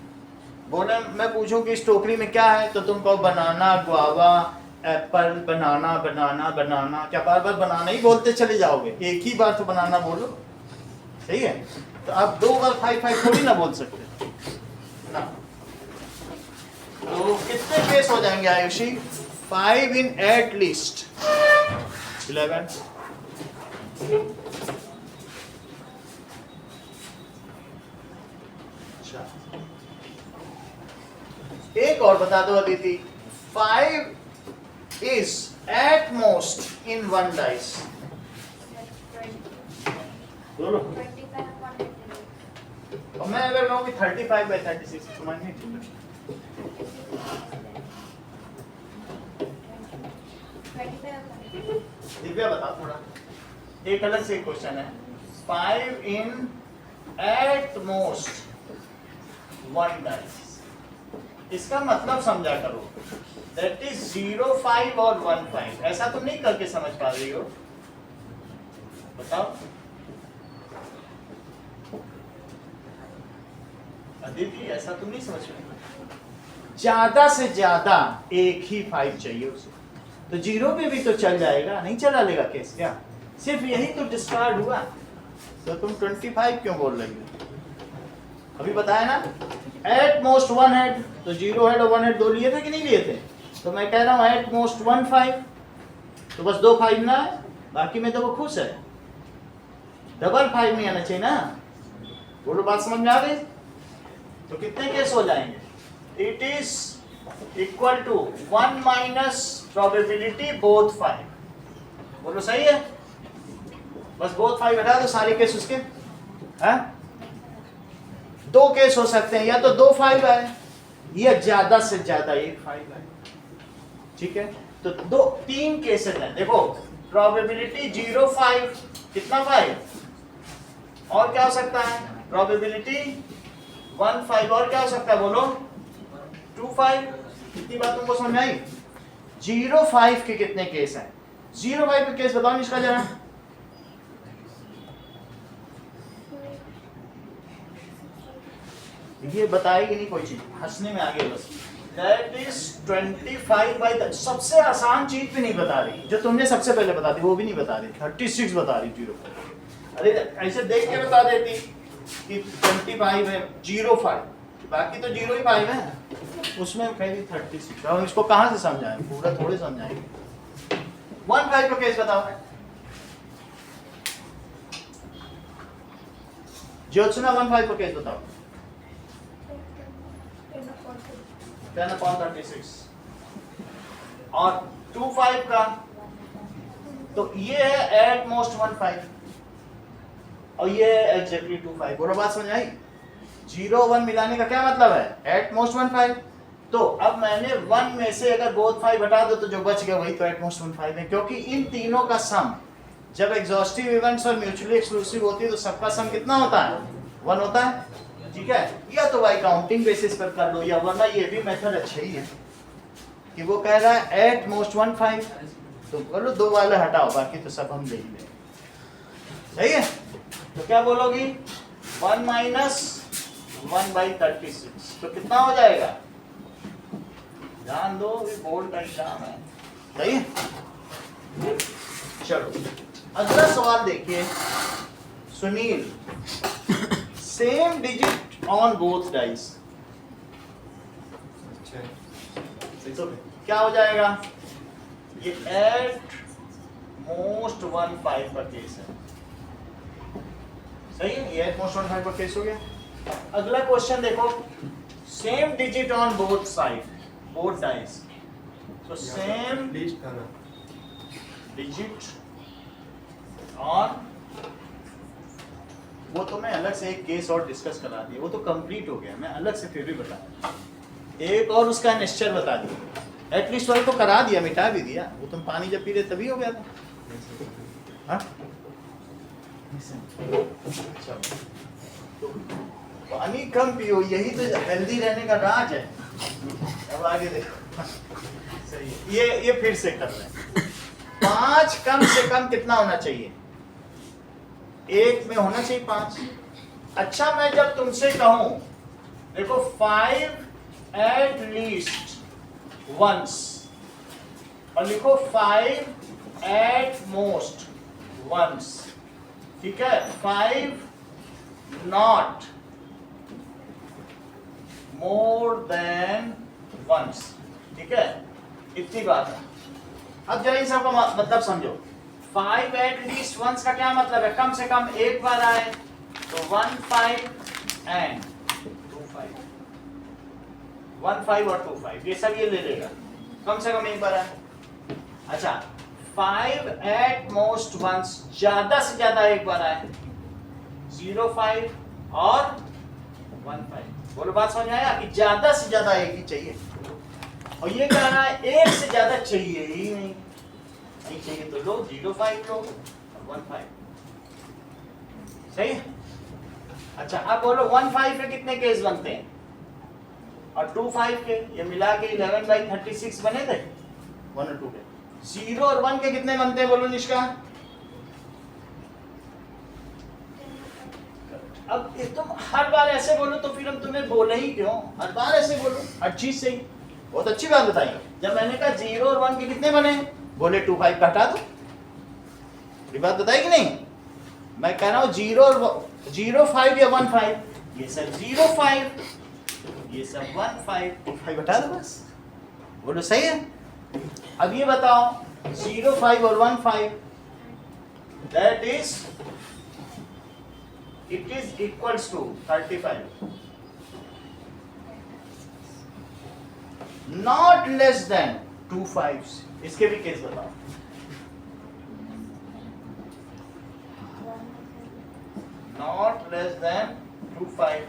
बोले, मैं पूछूं कि इस टोकरी में क्या है, तो तुम कहो बनाना, गुआवा, एप्पल, बनाना बनाना बनाना. क्या बार बार बनाना ही बोलते चले जाओगे? एक ही बार तो बनाना बोलो. सही है. तो आप 2 बार 5 थोड़ी ना बोल सकते ना. तो कितने केस हो जाएंगे आयुषी? 5 in at least 11. अच्छा, एक और बता दो Aditi, 5 is at most in one dice. बोलो। और मैं अगर कहूँ कि 35/36 समझ नहीं ठीक है। दिव्या बता थोड़ा, एक अलग से क्वेश्चन है, 5 in at most one dice, इसका मतलब समझा करो, दैट इज 0, 5 और 1, 5। ऐसा तुम नहीं करके समझ पा रही हो, बताओ अदिति, ऐसा तुम नहीं समझ पाए। ज्यादा से ज्यादा एक ही 5 चाहिए उसे, तो 0 पे भी तो चल जाएगा, नहीं चला लेगा केस क्या? सिर्फ यही तो डिस्कार्ड हुआ, तो तुम 25 क्यों बोल रही हो? अभी बताया ना, एट मोस्ट 1 हेड, तो 0 हेड और 1 हेड दो लिए थे कि नहीं लिए थे? तो मैं कह रहा हूँ एट मोस्ट 1 5, तो बस 2 5 ना है, बाकी में तो वो खुश है। डबल 5 नहीं आना चाहिए ना, बोलो बात समझ में आ गई? तो कितने केस हो जाएंगे? It is equal to 1 minus probability both 5। बोलो सही है? बस बोथ 5 हटा दो, सारे केस उसके हैं। 2 केस हो सकते हैं, या तो 2 5 आए या ज्यादा से ज्यादा 1 5 आए, ठीक है? तो 3 केसेस हैं, देखो प्रोबेबिलिटी 0 5, कितना 5, और क्या हो सकता है प्रोबेबिलिटी 1 5, और क्या हो सकता है बोलो 2 5। कितनी बात तुमको समझ में आई? 0 5 के कितने केस हैं? 0 5 के केस बताओ निष्का जरा। ये बताएगी नहीं कोई चीज, हंसने में आगे बस। That is 25/10। सबसे आसान चीज भी नहीं बता रही, जो तुमने सबसे पहले बता दी वो भी नहीं बता रही, 36 बता रही 0 5। अरे ऐसे देख के बता देती कि 25 है 0 5, बाकी तो 0 ही 5 है, उसमें कह दी 36। अब इसको कहाँ से समझाएं, पूरा थोड़े समझाएंगे। 1 5 का केस बताओ ज्योत्सना, 1 5 का केस बताओ। 10/36। और 2 5 का, तो ये है एट मोस्ट 1 5, और ये है एग्जैक्टली 2 5। बोलो बात समझ आई? 0 1 मिलाने का क्या मतलब है? At most 1 5। तो अब मैंने 1 में से अगर बोथ 5 हटा दो तो जो बच गया वही तो एट मोस्ट 1 5 है, क्योंकि इन तीनों का सम जब एग्जॉस्टिव इवेंट्स और म्यूचुअली एक्सक्लूसिव होती है तो सबका सम कितना होता है? 1 होता है, ठीक है? या तो भाई काउंटिंग बेसिस पर कर लो, या वरना ये भी मेथड अच्छा ही है कि वो कह रहा है एट मोस्ट 1 5, तो बोलो 2 वाले हटाओ, बाकी तो सब हम ले ही लेंगे, सही है? तो क्या बोलोगी? 1 माइनस 1/36, तो कितना हो जाएगा? ध्यान दो, ये बोर्ड का एग्जाम है, सही है? चलो अगला सवाल देखिए, Sunil, same digit on both dice, तो क्या हो जाएगा? ये एट मोस्ट 1 5 का केस है, सही है? ये एट मोस्ट 1 5 का केस हो गया। अगला क्वेश्चन देखो, same digit on both side, both dice, तो सेम डिजिट ऑन, वो तो मैं अलग से एक केस और डिस्कस करा दिया, वो तो कंप्लीट हो गया, मैं अलग से फिर भी बता, एक और उसका निश्चय बता दिया, एटलीस्ट वाले तो करा दिया, मिटा भी दिया, वो तुम पानी जब पी रहे तभी हो गया था। हाँ? तो पानी कम पियो, यही तो हेल्दी रहने का राज है। अब आगे देखो, सही है, ये फिर से कर रहे हैं। 5 कम से कम कितना होना चाहिए? एक में होना चाहिए 5। अच्छा, मैं जब तुमसे कहूं देखो 5 एट लीस्ट वंस, और लिखो 5 एट मोस्ट वंस, ठीक है? 5 नॉट मोर देन वंस, ठीक है? इतनी बात है। अब जरा इन सबका मतलब समझो। 5 एट लीस्ट वंस का क्या मतलब है? कम से कम एक बार आए। तो 1 5 एंड 2 5, 1 5 और 2 5 ये सब ये ले लेगा, कम से कम एक बार आए। अच्छा 5 एट मोस्ट वंस, ज्यादा से ज्यादा एक बार आए। 0 5 और 1 5। बोलो बात समझ में आया कि ज्यादा से ज्यादा एक ही चाहिए, और ये कह रहा है एक से ज्यादा चाहिए ही नहीं। नहीं चाहिए तो लो 0 5 लो और 1 5। सही है? अच्छा अब बोलो 1 5 के कितने केस बनते हैं और 2 5 के? ये मिला के 11/36 बने थे 1 और 2 के। 0 और 1 के कितने बनते हैं बोलो निष्का? अब ये तुम हर बार ऐसे बोलो तो फिर हम तुम्हें बोले ही क्यों? हर बार ऐसे बोलो, हर चीज से ही। बहुत अच्छी बात बताई। जब मैंने कहा 0 और 1 के कितने बने, बोले 2 5 का हटा दो। ये बात बताई कि नहीं? मैं कह रहा हूं 0 5 या 1 5, ये सब 0 5, ये सब 1 5, 2 5 हटा दो बस। बोलो सही है? अब ये बताओ 0 5 और 1 5, that is it is equals to 35, not less than 2 5s। इसके भी केस बताओ। not less than 2 5,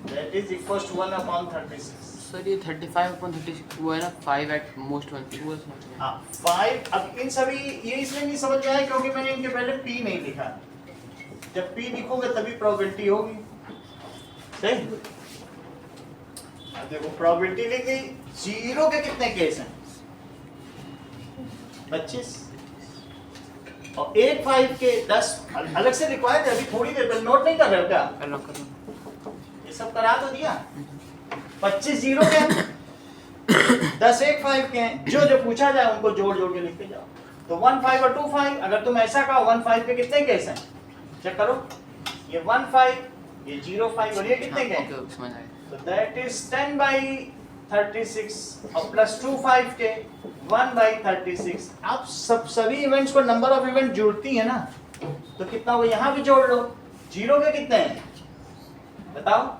that is equals to 1 upon 36। Sir ये 35/36 वो है ना 5 एट मोस्ट वन वो हाँ 5। अब इन सभी ये इसलिए नहीं समझ में आया क्योंकि मैंने इनके पहले P नहीं लिखा। जब P लिखोगे तभी प्रोबेबिलिटी होगी। सही? अब देखो प्रोबेबिलिटी लिख दी। 0 के कितने केस हैं? 25 और 8 5 के 10 अलग से रिक्वायर्ड है। अभी थोड़ी देर पहले नोट नहीं कर रहे हो क्या? कर लो ये सब करा तो दिया। 25 0 के हैं, 10 1 5 के हैं। जो जो पूछा जाए उनको जोड़ जोड़ के लिखते जाओ। तो 1 5 और 2 5, अगर तुम ऐसा कहो 1 5 के कितने केस हैं चेक करो। ये 1 5, ये 0 5 और ये कितने के हैं? ओके समझ आया। तो दैट इज 10/36 और प्लस 2 5 के 1/36। आप सभी इवेंट्स को नंबर ऑफ इवेंट जोड़ती है ना, तो कितना हो? यहाँ भी जोड़ लो। 0 के कितने हैं बताओ?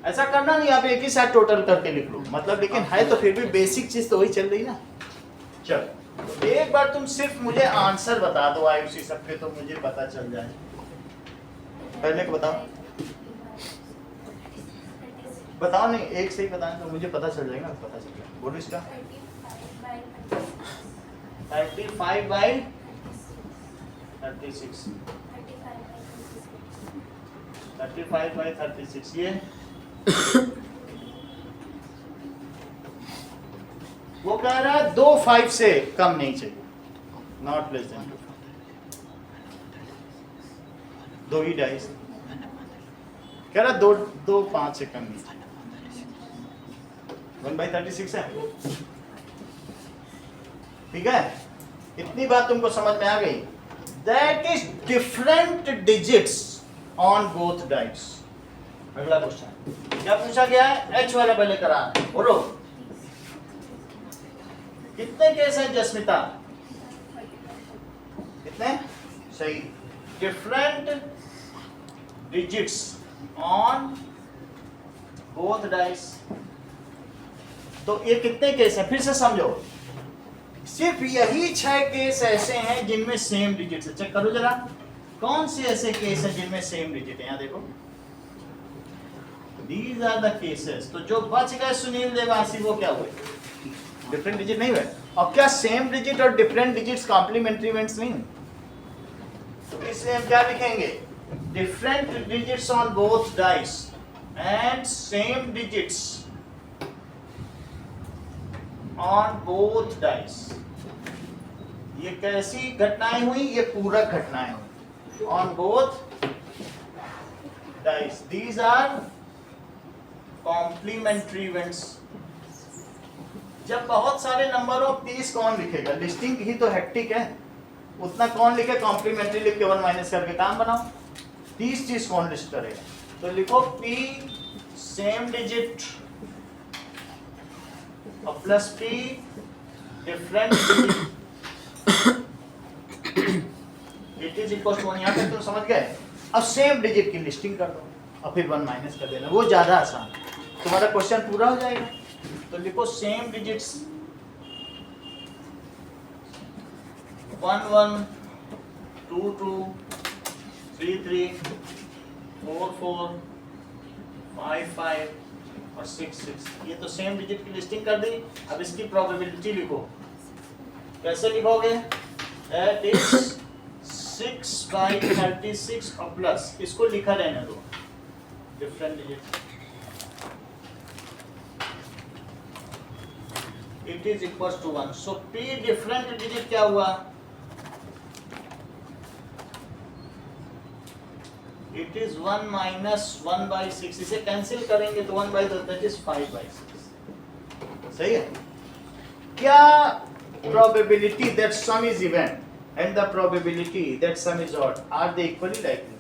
ऐसा करना नहीं, आप एक ही साथ टोटल करके लिख लो मतलब, लेकिन है तो फिर भी बेसिक चीज तो वही चल रही ना। चलो तो एक बार तुम सिर्फ मुझे आंसर बता दो आयुषी सबके, तो मुझे पता चल जाए। पहले को बताओ, बताओ नहीं एक से ही बताएं तो मुझे पता चल जाएगा। पता चल जाएगा, बोलो इसका 35/36, 35/36 ये वो कह रहा है 2 5 से कम नहीं चाहिए, not less than 2 he dice. कह रहा 2 5 से कम नहीं। 1/36 है। ठीक है, इतनी बात तुमको समझ में आ गई। That is different digits on both dice. अगला क्वेश्चन क्या पूछा गया है? एच वाला पहले करा बोलो। कितने केस है जस्मिता? कितने? सही। Different digits on both dice. तो ये कितने केस हैं? फिर से समझो, सिर्फ यही 6 केस ऐसे हैं जिनमें सेम डिजिट है। चेक करो जरा, कौन से ऐसे केस हैं जिनमें सेम डिजिट है? यहाँ देखो, दीज आर द केसेस। तो जो बच गए सुनील देवासी वो क्या हुए? डिफरेंट डिजिट नहीं हुए। और क्या सेम डिजिट और डिफरेंट डिजिट्स कॉम्प्लीमेंट्री इवेंट्स नहीं? तो इसलिए हम क्या लिखेंगे? Different digits on both dice and same digits on both dice. ये कैसी घटनाएं हुई? ये पूरक घटनाएं हुई on both dice. These are complementary events. जब बहुत सारे नंबर ऑफ 30 कौन लिखेगा? लिस्टिंग ही तो हेक्टिक है, उतना कौन लिखे? कॉम्प्लीमेंट्री लिख के 1 माइनस करके काम बनाओ। 30 चीज कौन लिस्ट करेगा? तो लिखो P सेम डिजिट और plus P different it is equal to 1। यहाँ तक तुम समझ गए। अब सेम डिजिट की लिस्टिंग कर दो और फिर 1 माइनस कर देना, वो ज्यादा आसान। तुम्हारा क्वेश्चन पूरा हो जाएगा। तो लिखो सेम डिजिट्स 1 1 2 2 3 3 4 4 5 5 और 6 6। ये तो सेम डिजिट की लिस्टिंग कर दी। अब इसकी प्रोबेबिलिटी लिखो। कैसे लिखोगे? इट इज 6/36 और प्लस, इसको लिखा रहने दो different digit. It is equal to 1। So P different digit क्या हुआ? It is 1 minus 1/6। इसे कैंसिल करेंगे तो 1/2, दैट इज 5/6। सही है? क्या probability that sum is even and the probability that sum is odd, are they equally likely?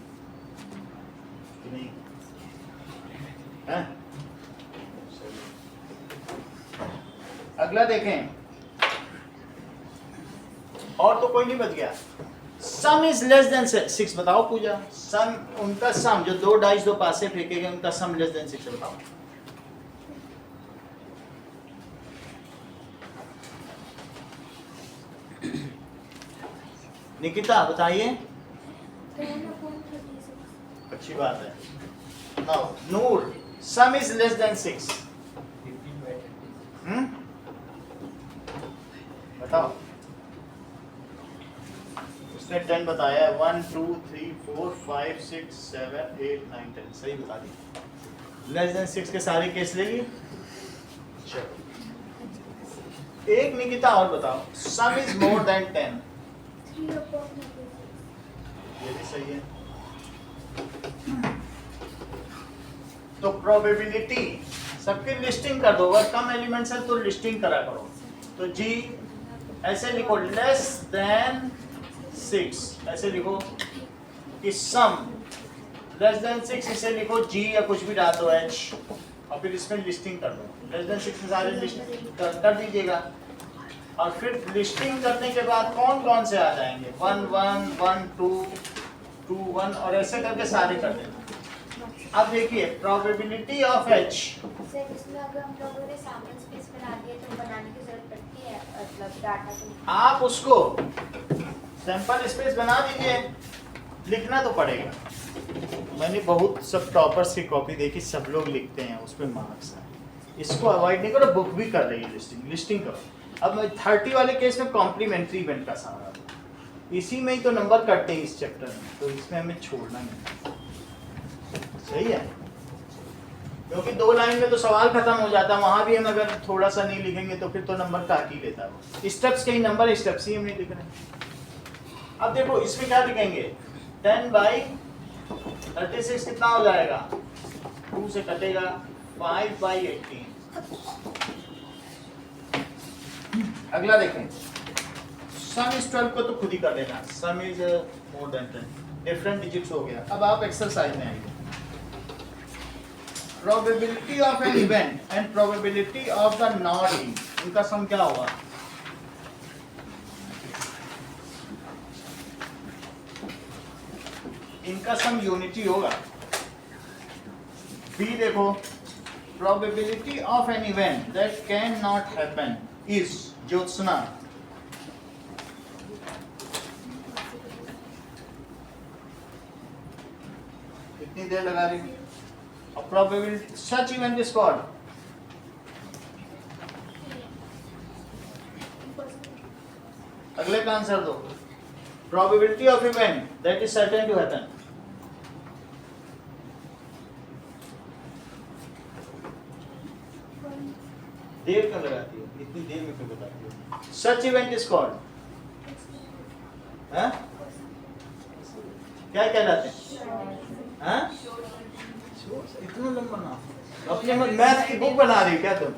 नहीं है? अगला देखें। और तो कोई नहीं बच गया। सम इज लेस देन 6 बताओ पूजा। सम, उनका सम जो दो डाइस दो पासे फेंके गए उनका सम लेस देन 6 बताओ। निकिता बताइए। अच्छी बात है। Now Noor, some is less then 6 बताओ। उसने 10 बताया है। 1 2 3 4 5 6 7 8 9 10 सही बता दी। लेस देन 6 के सारे केस लेगी। चलो एक निकिता और बताओ। सम इज मोर देन 10। ये भी सही है। तो प्रोबेबिलिटी सबकी लिस्टिंग कर दो। अगर कम एलिमेंट्स है तो लिस्टिंग करा करो। तो जी ऐसे लिखो लेस देन 6, ऐसे लिखो कि सम लेस देन 6, इसे लिखो G या कुछ भी डाल दो H और फिर इसमें लिस्टिंग कर दो। लेस देन 6 सारे लिस्ट कर दीजिएगा। और फिर लिस्टिंग करने के बाद कौन कौन से आ जाएंगे? 1 1 1 2 2 1 और ऐसे करके सारे कर देना। अब देखिए प्रोबेबिलिटी ऑफ H। सर इसमें अगर हम लोगों ने सैंपल स्पेस बना दिया तो बनाने की जरूरत पड़ती है मतलब डाटा को। आप उसको सैंपल स्पेस बना दीजिए, लिखना तो पड़ेगा। मैंने बहुत सब टॉपर्स की कॉपी देखी, सब लोग लिखते हैं, उस पर मार्क्स हैं। इसको अवॉइड नहीं करो, बुक भी कर रही है लिस्टिंग करो। अब मैं 30 वाले केस में कॉम्प्लीमेंट्री इवेंट का सहारा लूं। इसी में ही तो नंबर कटते हैं इस चैप्टर में, तो इसमें हमें छोड़ना नहीं। सही है? क्योंकि 2 लाइन में तो सवाल खत्म हो जाता, वहां भी हम अगर थोड़ा सा नहीं लिखेंगे तो फिर तो नंबर काट ही लेता वो। स्टेप्स के ही नंबर स्टेप्स ही हम नहीं लिख रहे। अब देखो इसमें क्या लिखेंगे? 10/36 कितना हो जाएगा? 2 से कटेगा 5/18। अगला देखें। सम इज 12 को तो खुद ही कर लेना। Sum is more than 10 different digits हो गया। अब आप एक्सरसाइज में आइए। Probability of an event and probability of the not in, इनका सम क्या होगा? इनका सम यूनिटी होगा। बी देखो, probability of an event that can not happen is Jyotsna. कितनी देर लगा रही? और probability such event is called, अगले का आंसर दो। Probability of event that is certain to happen. देर क्यों लगाती हो? इतनी देर में क्यों बताती हो? सच इवेंट इज कॉल्ड, क्या कहलाते हैं? इतना लंबा नाम। अपने मैथ की बुक बना रही क्या तुम?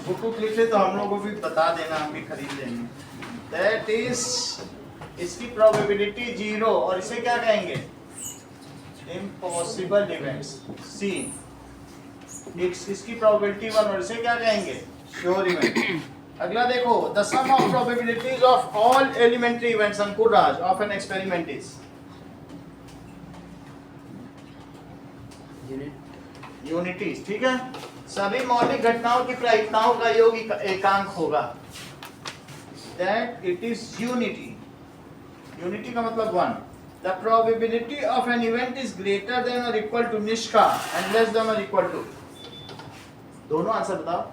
बुक लिख ले तो हम लोगों को भी बता देना, हम भी खरीद लेंगे। दैट इज, इसकी प्रोबेबिलिटी 0 और इसे क्या कहेंगे? Impossible events. सी इसकी प्रोबेबिलिटी 1 और इसे क्या कहेंगे, श्योर इवेंट। अगला देखो, the sum of probabilities of all elementary events Ankur Raj of an experiment is unities. ठीक है, सभी मौलिक घटनाओं की प्रायिकताओं का योग एकांक होगा। That it is unity. Unity का मतलब 1। The probability of an event is greater than और इक्वल टू निष्का एंड लेस देन और इक्वल टू। दोनों आंसर बताओ।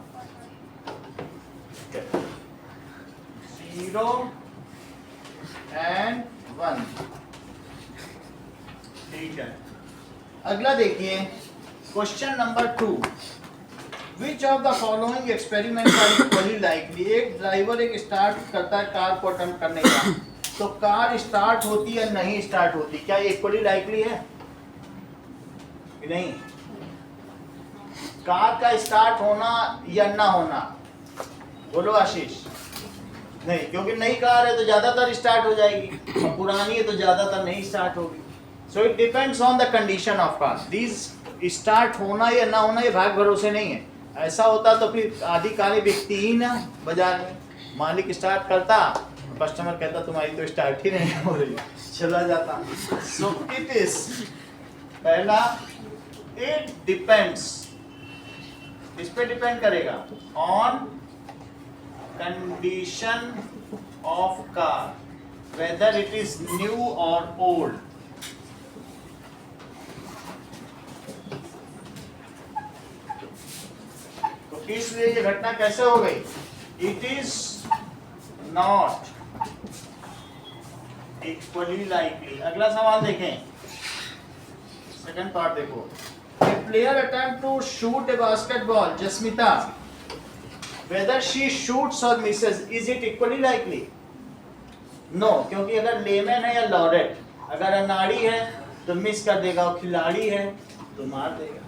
0 and 1। ठीक है, अगला देखिए question number 2। Which of the following experiments are equally likely. एक ड्राइवर एक स्टार्ट करता है कार को अटेम्प्ट करने का, तो कार स्टार्ट होती है नहीं स्टार्ट होती, क्या ये इक्वली लाइकली है कि नहीं? कार का स्टार्ट होना या ना होना, बोलो आशीष। नहीं, क्योंकि नई कार है तो ज्यादातर स्टार्ट हो जाएगी और पुरानी है तो ज्यादातर नहीं स्टार्ट होगी। So it depends on the condition of car. This start होना या ना होना ये भाग भरोसे नहीं है। ऐसा होता तो फिर आधी कारें बिकती ही ना बाजार में। मालिक स्टार्ट करता, कस्टमर कहता तुम्हारी तो स्टार्ट ही नहीं हो रही, चला जाता। सो इट इज पहला, इट डिपेंड्स, इस पे डिपेंड करेगा on condition of car, whether it is new और ओल्ड। तो इसलिए ये घटना कैसे हो गई? It is not equally likely. अगला सवाल देखें, सेकंड पार्ट देखो। A player attempt to shoot a basketball, Jasmita. Whether she shoots or misses, is it equally likely? No, क्योंकि अगर लेमन है या लॉरेट, अगर अनाड़ी है तो मिस कर देगा और खिलाड़ी है तो मार देगा।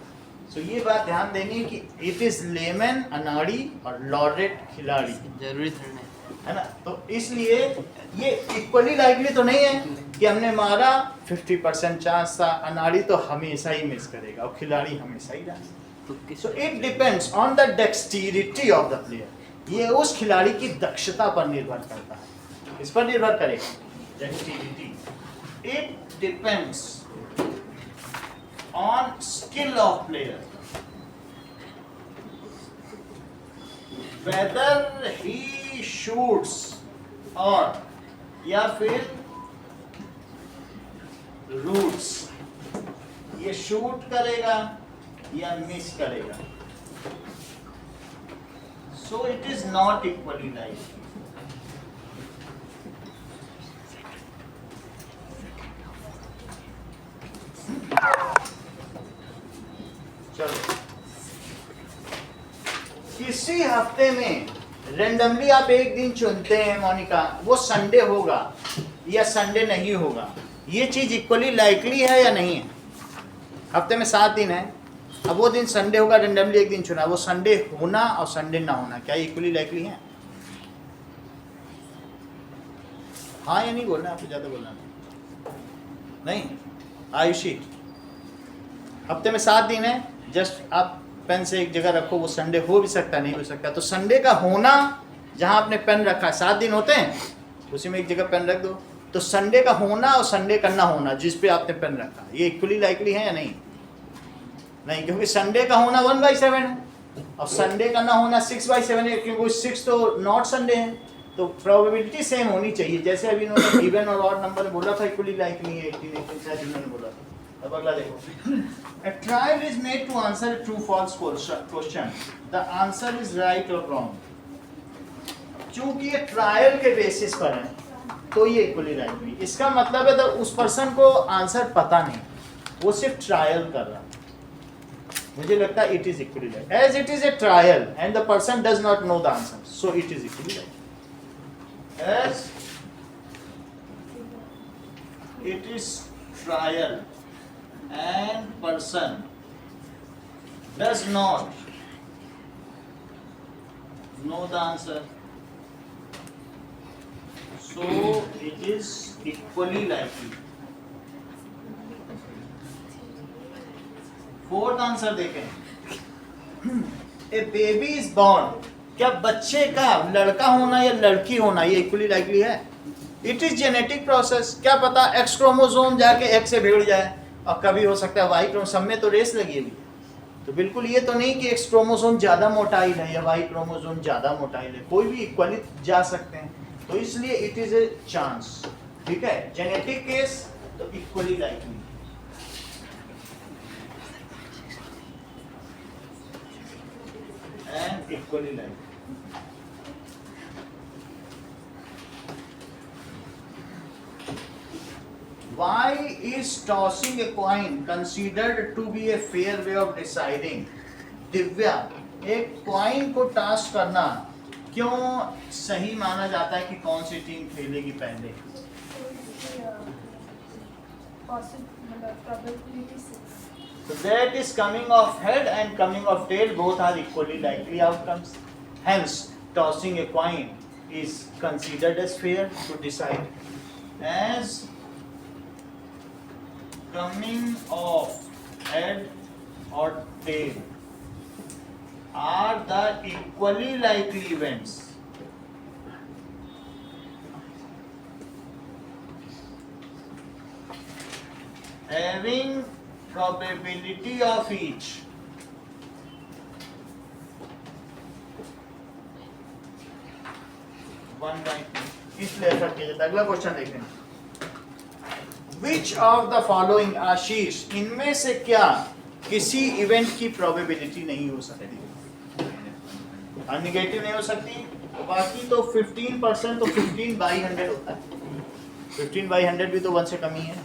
तो ये बात ध्यान देनी है कि इट इज लेमन अनाड़ी और लॉरेट खिलाड़ी, जरूरी थोड़ा है ना। तो इसलिए ये इक्वली लाइकली तो नहीं है कि हमने मारा 50% चांस था, अनाड़ी तो हमेशा ही मिस करेगा और खिलाड़ी हमेशा ही डालेगा। So it depends on the dexterity of the player. ये उस खिलाड़ी की दक्षता पर निर्भर करता है। इस पर निर्भर करेगा dexterity. It depends on skill of player, weather he shoots और या फिर रूट्स, ये शूट करेगा या मिस करेगा। सो it is not equally like. चलो, किसी हफ्ते में रेंडमली आप एक दिन चुनते हैं मोनिका, वो संडे होगा या संडे नहीं होगा, ये चीज इक्वली लाइकली है या नहीं है? हफ्ते में 7 दिन है, अब वो दिन संडे होगा, रेंडमली एक दिन चुना, वो संडे होना और संडे ना होना, क्या इक्वली लाइकली है? हाँ या नहीं बोलना, आपको ज्यादा बोलना नहीं। आयुषी, हफ्ते में 7 दिन है, जस्ट आप पेन से एक जगह रखो, वो संडे हो भी सकता है नहीं हो सकता। तो संडे का होना, जहां आपने पेन रखा है, 7 दिन होते हैं, उसी में एक जगह पेन रख दो। तो संडे का होना और संडे का ना होना, जिस पे आपने पेन रखा, ये इक्वली लाइकली है या नहीं? नहीं, क्योंकि संडे का होना 1/7 है और संडे का ना होना 6/7 है, क्योंकि 6 तो नॉट संडे है। तो प्रोबेबिलिटी सेम होनी चाहिए, जैसे अभी इन्होंने इवन और ऑड नंबर बोला था इक्वली लाइकली है, 18 शायद इन्होंने बोला था। अब अगला देखो, a trial is made to answer a true false question. The answer is right or wrong. चूंकि ये ट्रायल के बेसिस पर है तो ये इक्वली लाइकली। इसका मतलब है तो उस पर्सन को आंसर पता नहीं, वो सिर्फ ट्रायल कर रहा है। मुझे लगता है it is equally likely, as it is a trial and the person does not know the answer, so it is equally likely. As it is trial and person does not know the answer, so it is equally likely. Fourth answer देखें, ए बेबी इज बॉर्न, क्या बच्चे का लड़का होना या लड़की होना ये इक्वली लाइकली है? It is genetic process. क्या पता एक्स क्रोमोसोम जाके एक्स से भिड़ जाए, और कभी हो सकता है वाई क्रोमोसोम में तो रेस लगी हुई है, तो बिल्कुल ये तो नहीं कि एक्स क्रोमोसोम ज्यादा मोटाइल है या वाई क्रोमोसोम ज्यादा मोटाइल है, कोई भी इक्वली जा सकते हैं, तो इसलिए इट इज ए चांस। ठीक है, जेनेटिक केस तो equally likely. And equally likely. Why is tossing a coin considered to be a fair way of deciding? Divya, एक कॉइन को टॉस करना क्यों सही माना जाता है कि कौन सी टीम खेलेगी पहले? So that is coming of head and coming of tail, both are equally likely outcomes. Hence, tossing a coin is considered as fair to decide. As coming of head or tail are the equally likely events. Having probability of each. इसलिए ऐसा कीजिए। अगला क्वेश्चन देखें। Which of the following, आशीष, इनमें से क्या किसी इवेंट की प्रोबेबिलिटी नहीं हो सकती? नेगेटिव नहीं हो सकती, तो बाकी तो 15% तो 15/100 होता है। 15/100 भी तो 1 से कम ही है।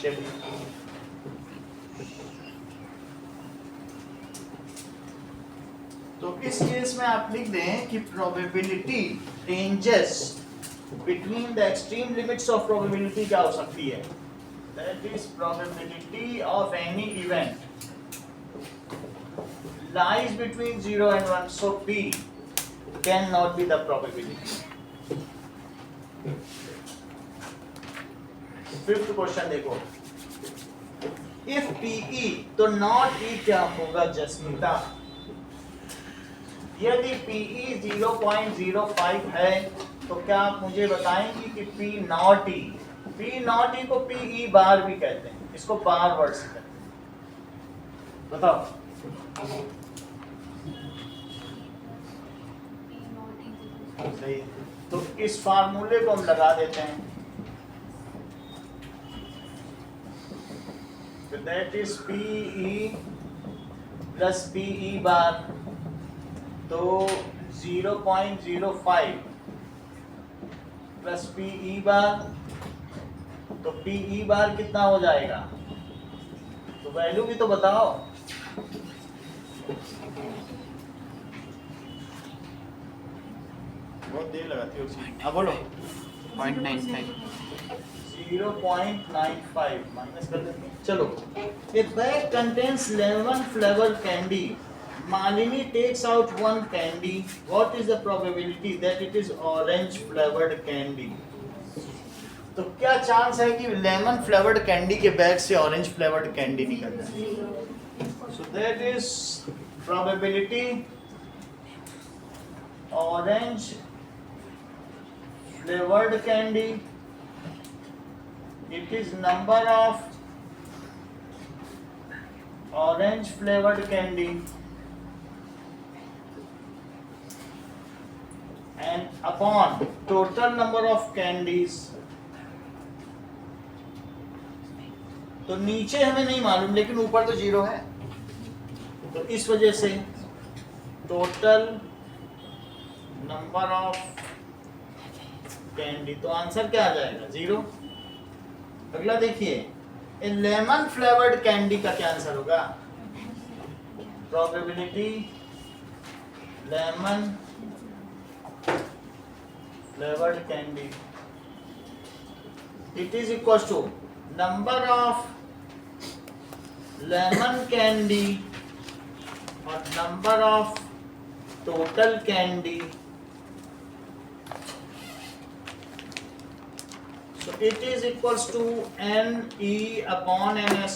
चलिए, तो इस केस में आप लिख दें कि probability ranges between the extreme limits of probability क्या हो सकती है? That is probability of any event lies between 0 and 1, so P cannot be the probability. Fifth question देखो, if PE तो not E क्या होगा जस्मिता? यदि PE 0.05 है तो क्या आप मुझे बताएंगे कि P not E को PE बार भी कहते हैं, इसको बार वर्ड से कहते हैं, बताओ। सही, तो इस फार्मूले को हम लगा देते हैं, तो that is PE plus PE बार, तो 0.05 प्लस PE बार, तो PE बार कितना हो जाएगा? तो वैल्यू भी तो बताओ। बहुत देर लगाती हो। हाँ बोलो। 0.95 0.95 माइनस कर देते हैं। चलो, a bag contains 11 flavor candy. Malini takes out one candy. What is the probability that it is orange flavored candy? तो क्या चांस है कि लेमन फ्लेवर्ड कैंडी के बैग से ऑरेंज फ्लेवर्ड कैंडी निकल जाए? So that is probability orange flavored candy. It is number of orange flavored candy and upon total number of candies. तो नीचे हमें नहीं मालूम लेकिन ऊपर तो 0 है, तो इस वजह से टोटल नंबर ऑफ कैंडी, तो आंसर क्या आ जाएगा? 0। अगला देखिए, लेमन फ्लेवर्ड कैंडी का क्या आंसर होगा? Probability lemon flavoured candy, it is equal to number of lemon candy और number of total candy, so it is equals to NE upon NS,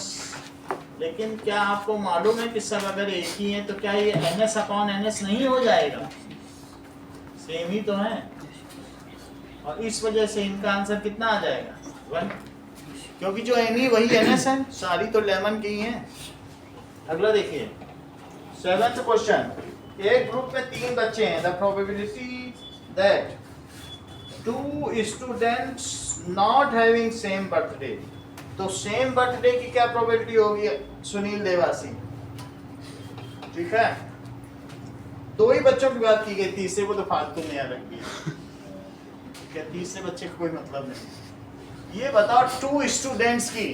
लेकिन क्या आपको मालूम है कि सब अगर एक ही है तो क्या ये ns अपॉन ns नहीं हो जाएगा? सेम ही तो है, और इस वजह से इनका आंसर कितना आ जाएगा? 1, क्योंकि जो एनी वही ns है, सारी तो लेमन की ही है। अगला देखिए 7th क्वेश्चन। एक ग्रुप में 3 बच्चे हैं। The probability that 2 students not having same birthday, तो सेम बर्थडे की क्या प्रोबेबिलिटी होगी सुनील देवासी? ठीक है, 2 ही बच्चों की बात की गई, तीसरे को तो फालतू में रख दिया। क्या तीसरे बच्चे का कोई मतलब नहीं। ये बताओ 2 स्टूडेंट्स की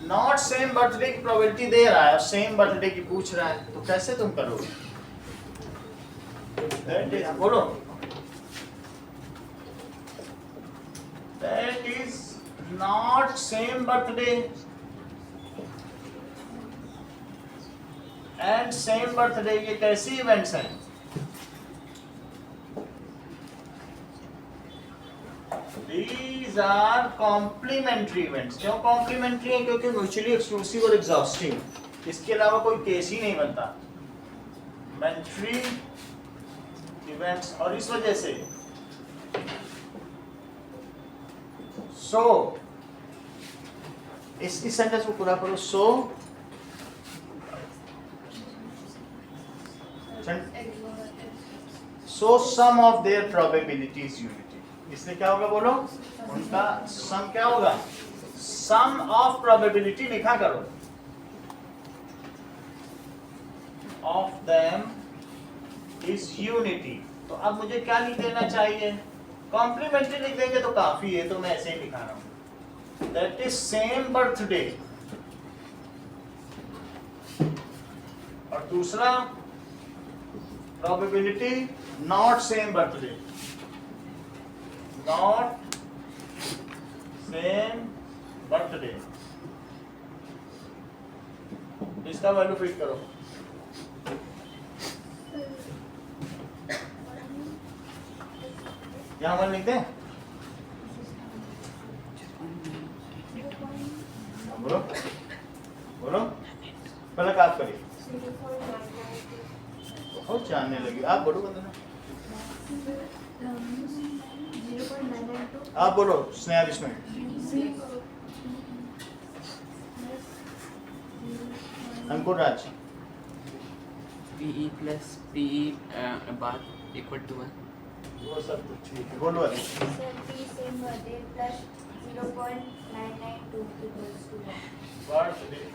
नॉट सेम बर्थडे की प्रोबेबिलिटी दे रहा है और सेम बर्थडे की पूछ रहा है, तो कैसे तुम करोगे? बोलो। That is not same birthday and same birthday, ये कैसी इवेंट्स हैं? These are complementary events। क्यों complementary है? क्योंकि mutually exclusive और exhaustive, इसके अलावा कोई केस ही नहीं बनता। Complementary events, और इस वजह से इस सेंटेंस को पूरा करो। So sum of there probability is unity, इसलिए क्या होगा बोलो? उनका सम क्या होगा? सम ऑफ प्रोबेबिलिटी लिखा करो, ऑफ देम इज यूनिटी। तो अब मुझे क्या लिख देना चाहिए? कॉम्प्लीमेंट्री लिख देंगे तो काफी है, तो मैं ऐसे ही लिखा रहा हूं। दैट इज सेम बर्थडे, और दूसरा probability not same birthday, not same birthday. इसका वैल्यू फिट करो। यहाँ पर लिख दें, बोलो बोलो, पहले आप करिए। बहुत जानने लगी आप, बोलो बंदना। आप बोलो स्नेहा विष्णु। अंकुर राज। PE plus PE बात equal to 1। वो सब तो ठीक है, बोलो। Sir p same birthday plus 0.992 equals to 1।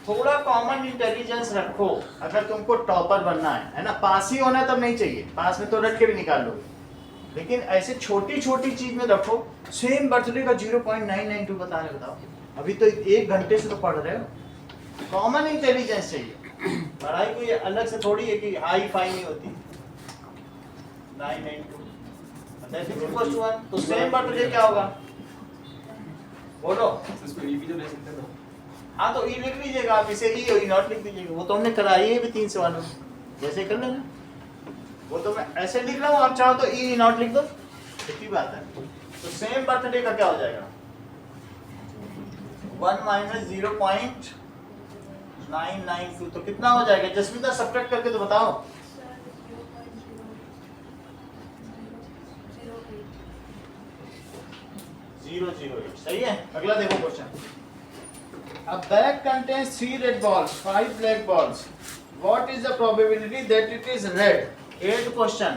थोड़ा कॉमन इंटेलिजेंस रखो अगर तुमको टॉपर बनना है ना। पास ही होना तब नहीं चाहिए, पास में तो रट के भी निकाल लोगे, लेकिन ऐसे छोटी छोटी चीज में रखो। सेम बर्थडे का 0.992 बता रहे, बताओ अभी तो 1 घंटे से तो पढ़ रहे हो। कॉमन इंटेलिजेंस चाहिए, पढ़ाई कोई अलग से थोड़ी है कि हाई फाई नहीं होती। 992 तो सेम बर्थडे क्या होगा बोलो? हाँ तो ई लिख लीजिएगा आप, इसे ई और ई नॉट लिख दीजिएगा। वो तो हमने कराई है भी 3 सवालों में, जैसे कर लेना। वो तो मैं ऐसे लिख रहा हूँ, आप चाहो तो ई नॉट लिख दो, इतनी बात है। तो सेम बर्थडे का क्या हो जाएगा? 1 माइनस 0.992, तो कितना हो जाएगा? जसमीता सब्ट्रैक्ट करके तो बताओ। 008, सही है। अगला देखो question. A bag contains 3 red balls, 5 black balls. What is the probability that it is red? 8th question.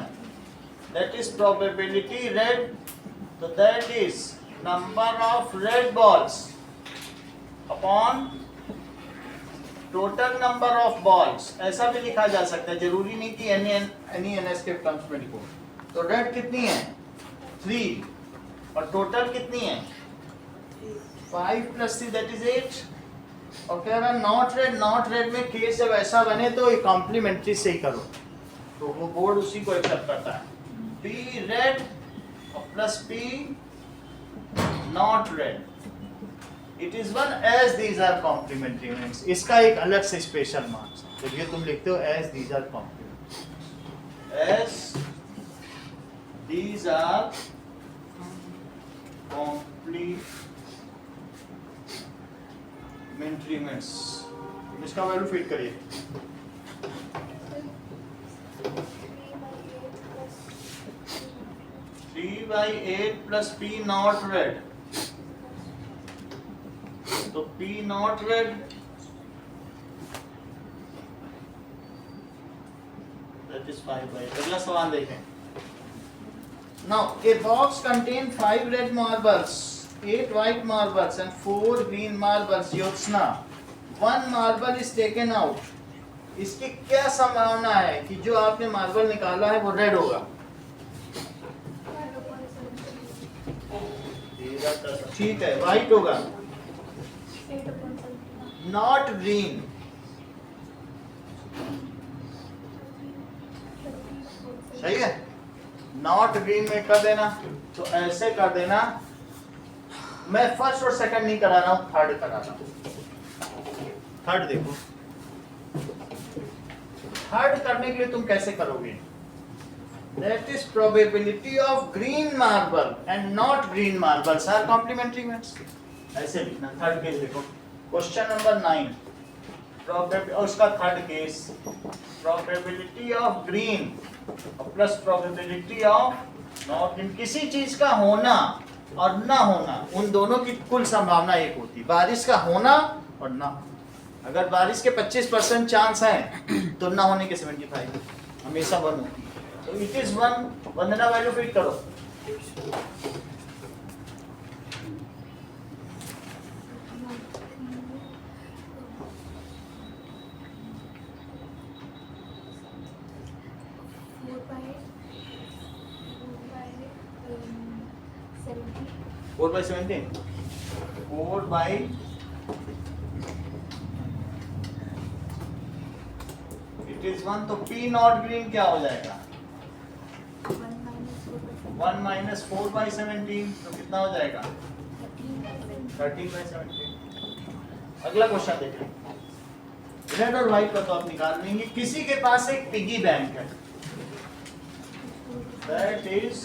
That is probability red. So that is number of red balls upon total number of balls. ऐसा भी लिखा जा सकता है, जरूरी नहीं कि any ns के टर्म्स में लिखो। तो रेड कितनी है? 3, और टोटल कितनी है? 5 + 3 दैट इज 8। और कह रहा नॉट रेड में केस जब ऐसा बने तो कॉम्प्लीमेंट्री से ही करो, तो वो बोर्ड उसी को एक्सेप्ट करता है। B red plus B not red, it is 1 as these are complementary units. इसका एक अलग से स्पेशल मार्क्स है, तो ये तुम लिखते हो as these are complementary, as these are complementary elements, इसका वैल्यू फिट करिए। 3/8 प्लस पी नॉट रेड, तो P not red that is 5/8। अगला सवाल देखें। Now a box contain 5 red marbles, 8 white marbles and 4 green marbles. Jyotsna, 1 marble is taken out. इसकी क्या संभावना है कि जो आपने मार्बल निकाला है वो रेड होगा? ठीक है, व्हाइट होगा, नॉट ग्रीन। सही है, नॉट ग्रीन में कर देना, तो ऐसे कर देना। मैं फर्स्ट और सेकंड नहीं करा रहा हूं, थर्ड करा रहा हूं। थर्ड देखो, थर्ड करने के लिए तुम कैसे करोगे? That is probability of green marble and not green marbles are complementary mates. ऐसे लिखना। थर्ड केस देखो, क्वेश्चन नंबर 9, उसका third case, probability of green plus probability of not green। किसी चीज का होना और ना होना, उन दोनों की कुल संभावना एक होती है। बारिश का होना और ना, अगर बारिश के 25% चांस है तो ना होने के 75 हमेशा 1 होती है। तो it is 1। Vandana value fit करो। Four by 17, 4 by it is 1। तो पी नॉट ग्रीन क्या हो जाएगा? 1 माइनस 4 बाई 17, तो कितना हो जाएगा? 13 बाई 17। अगला क्वेश्चन देखिए, रेड और व्हाइट का तो आप निकाल लेंगे। किसी के पास एक पिगी बैंक है, दैट इज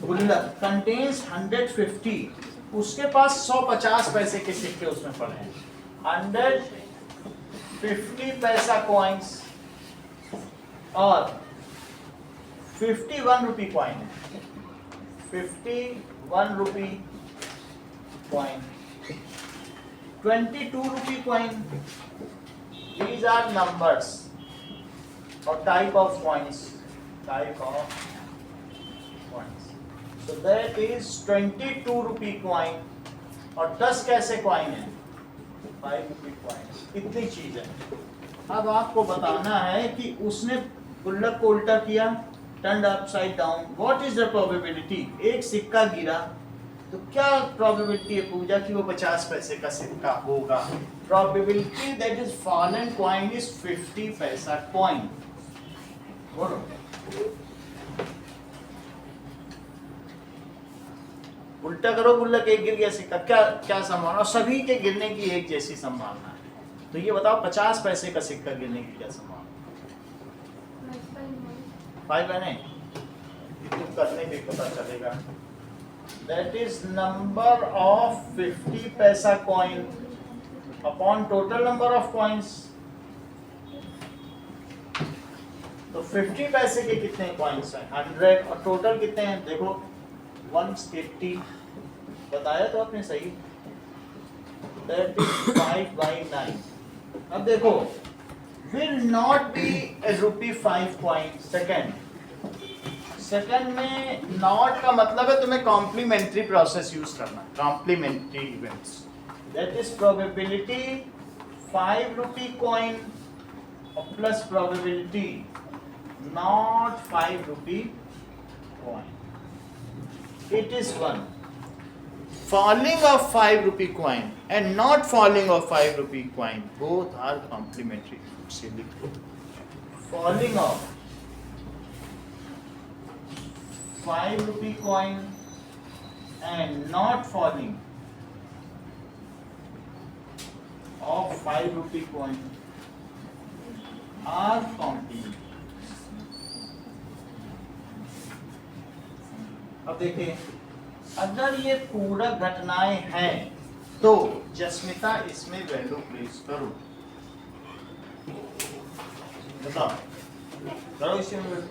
गुल्लक, कंटेन्स 150, उसके पास 150 पैसे के सिक्के उसमें पड़े हैं। 150 पैसा कॉइन्स और 51 रुपी कॉइन है, 51 rupee coin, 22 rupee coin. These are numbers और type of coins, type of coins. So that is 22 rupee coin और 10 कैसे कॉइन है? 5 रुपी कॉइन। इतनी चीज है। अब आपको बताना है कि उसने गुल्लक को उल्टा किया, turned upside down, what is the probability? एक सिक्का गिरा तो क्या प्रोबेबिलिटी है पूजा कि वो 50 पैसे का सिक्का होगा? Probability that is fallen coin is 50 पैसा कॉइन। बोलो, उल्टा करो, गुल्लक एक गिर गया, सिक्का, क्या क्या संभावना? सभी के गिरने की एक जैसी संभावना है। तो ये बताओ 50 पैसे का सिक्का गिरने की क्या संभावना? 5 है नहीं, तुम करने पे पता चलेगा। दैट इज नंबर ऑफ 50 पैसा coin upon total number of coins. तो 50 पैसे के कितने कॉइन्स हैं? 100, और टोटल कितने हैं? देखो 180, बताया तो आपने सही। That is 5/9। अब देखो, will not be a rupee 5 coin। Second में नॉट का मतलब है तुम्हें कॉम्प्लीमेंट्री प्रोसेस यूज करना, complementary events. That is probability 5 rupee coin plus probability not 5 rupee coin. It is 1. Falling of 5 rupee coin and not falling of 5 rupee coin, both are complementary. Falling of 5 rupee coin and not falling of 5 rupee coin are complementary. अब देखिए, अगर ये पूरक घटनाएं हैं तो जस्मिता इसमें वैल्यू प्लेस करो, बताओ करो इसमें value.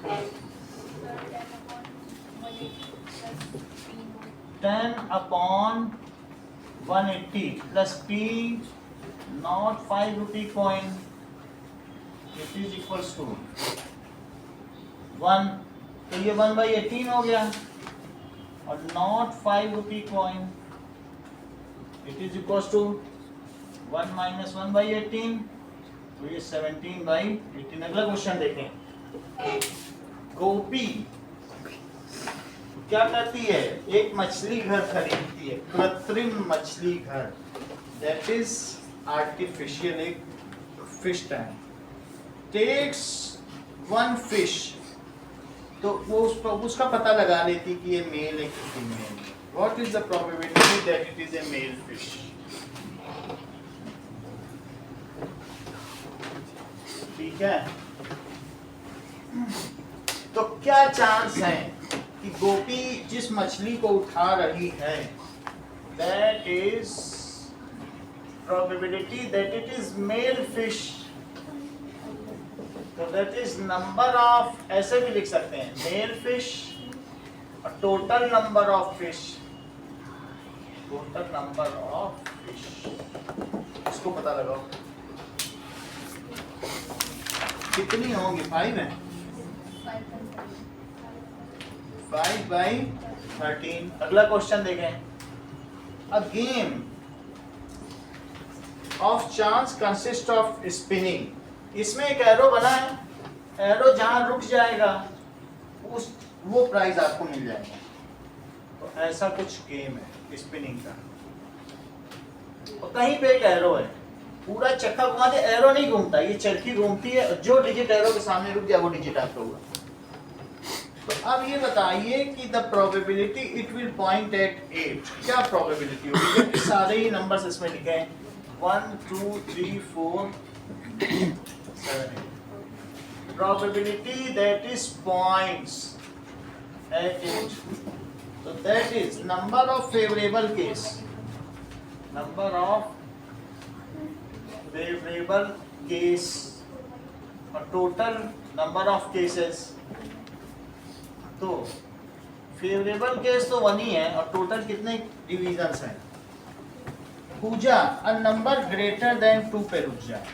10/180 plus P not 5 rupee coin, it is equals to 1, तो ये 1/18 हो गया, और not 5 rupee coin it is equals to 1 minus 1/18, तो ये 17/18। अगला क्वेश्चन देखें। गोपी क्या करती है, एक मछली घर खरीदती है, कृत्रिम मछली घर, दैट इज आर्टिफिशियल, एक फिश टैंक, टेक्स 1 फिश, तो वो उसका पता लगा लेती कि ये मेल है कि फीमेल है। What is the probability that it is a male fish? ठीक है, तो क्या चांस है कि गोपी जिस मछली को उठा रही है, that is probability that it is male fish, तो दैट इज नंबर ऑफ, ऐसे भी लिख सकते हैं, मेल फिश और total number of fish, total number of fish, इसको पता लगाओ कितनी होंगी, 5 है, 5/13। अगला क्वेश्चन देखें। A game of chance consist of spinning, इसमें एक एरो बना है, एरो जहां रुक जाएगा उस वो प्राइज आपको मिल जाएगा, तो ऐसा कुछ गेम है स्पिनिंग का, और कहीं पे एक एरो है, पूरा चक्का घुमा दे, एरो नहीं घूमता, ये चरखी घूमती है, जो डिजिट एरो के सामने रुक गया वो डिजिट आपका हुआ। तो अब ये बताइए कि the probability it will point at 8, क्या प्रोबेबिलिटी होगी? सारे ही नंबर्स इसमें लिखे हैं, 1 2 3 4 7 8, probability that is points at 8, so that is number of favorable case, number of favorable case और total number of cases, तो फेवरेबल केस तो 1 ही है और टोटल कितने डिविजन्स हैं? पूजा अ नंबर ग्रेटर देन 2 पे रुक जाए,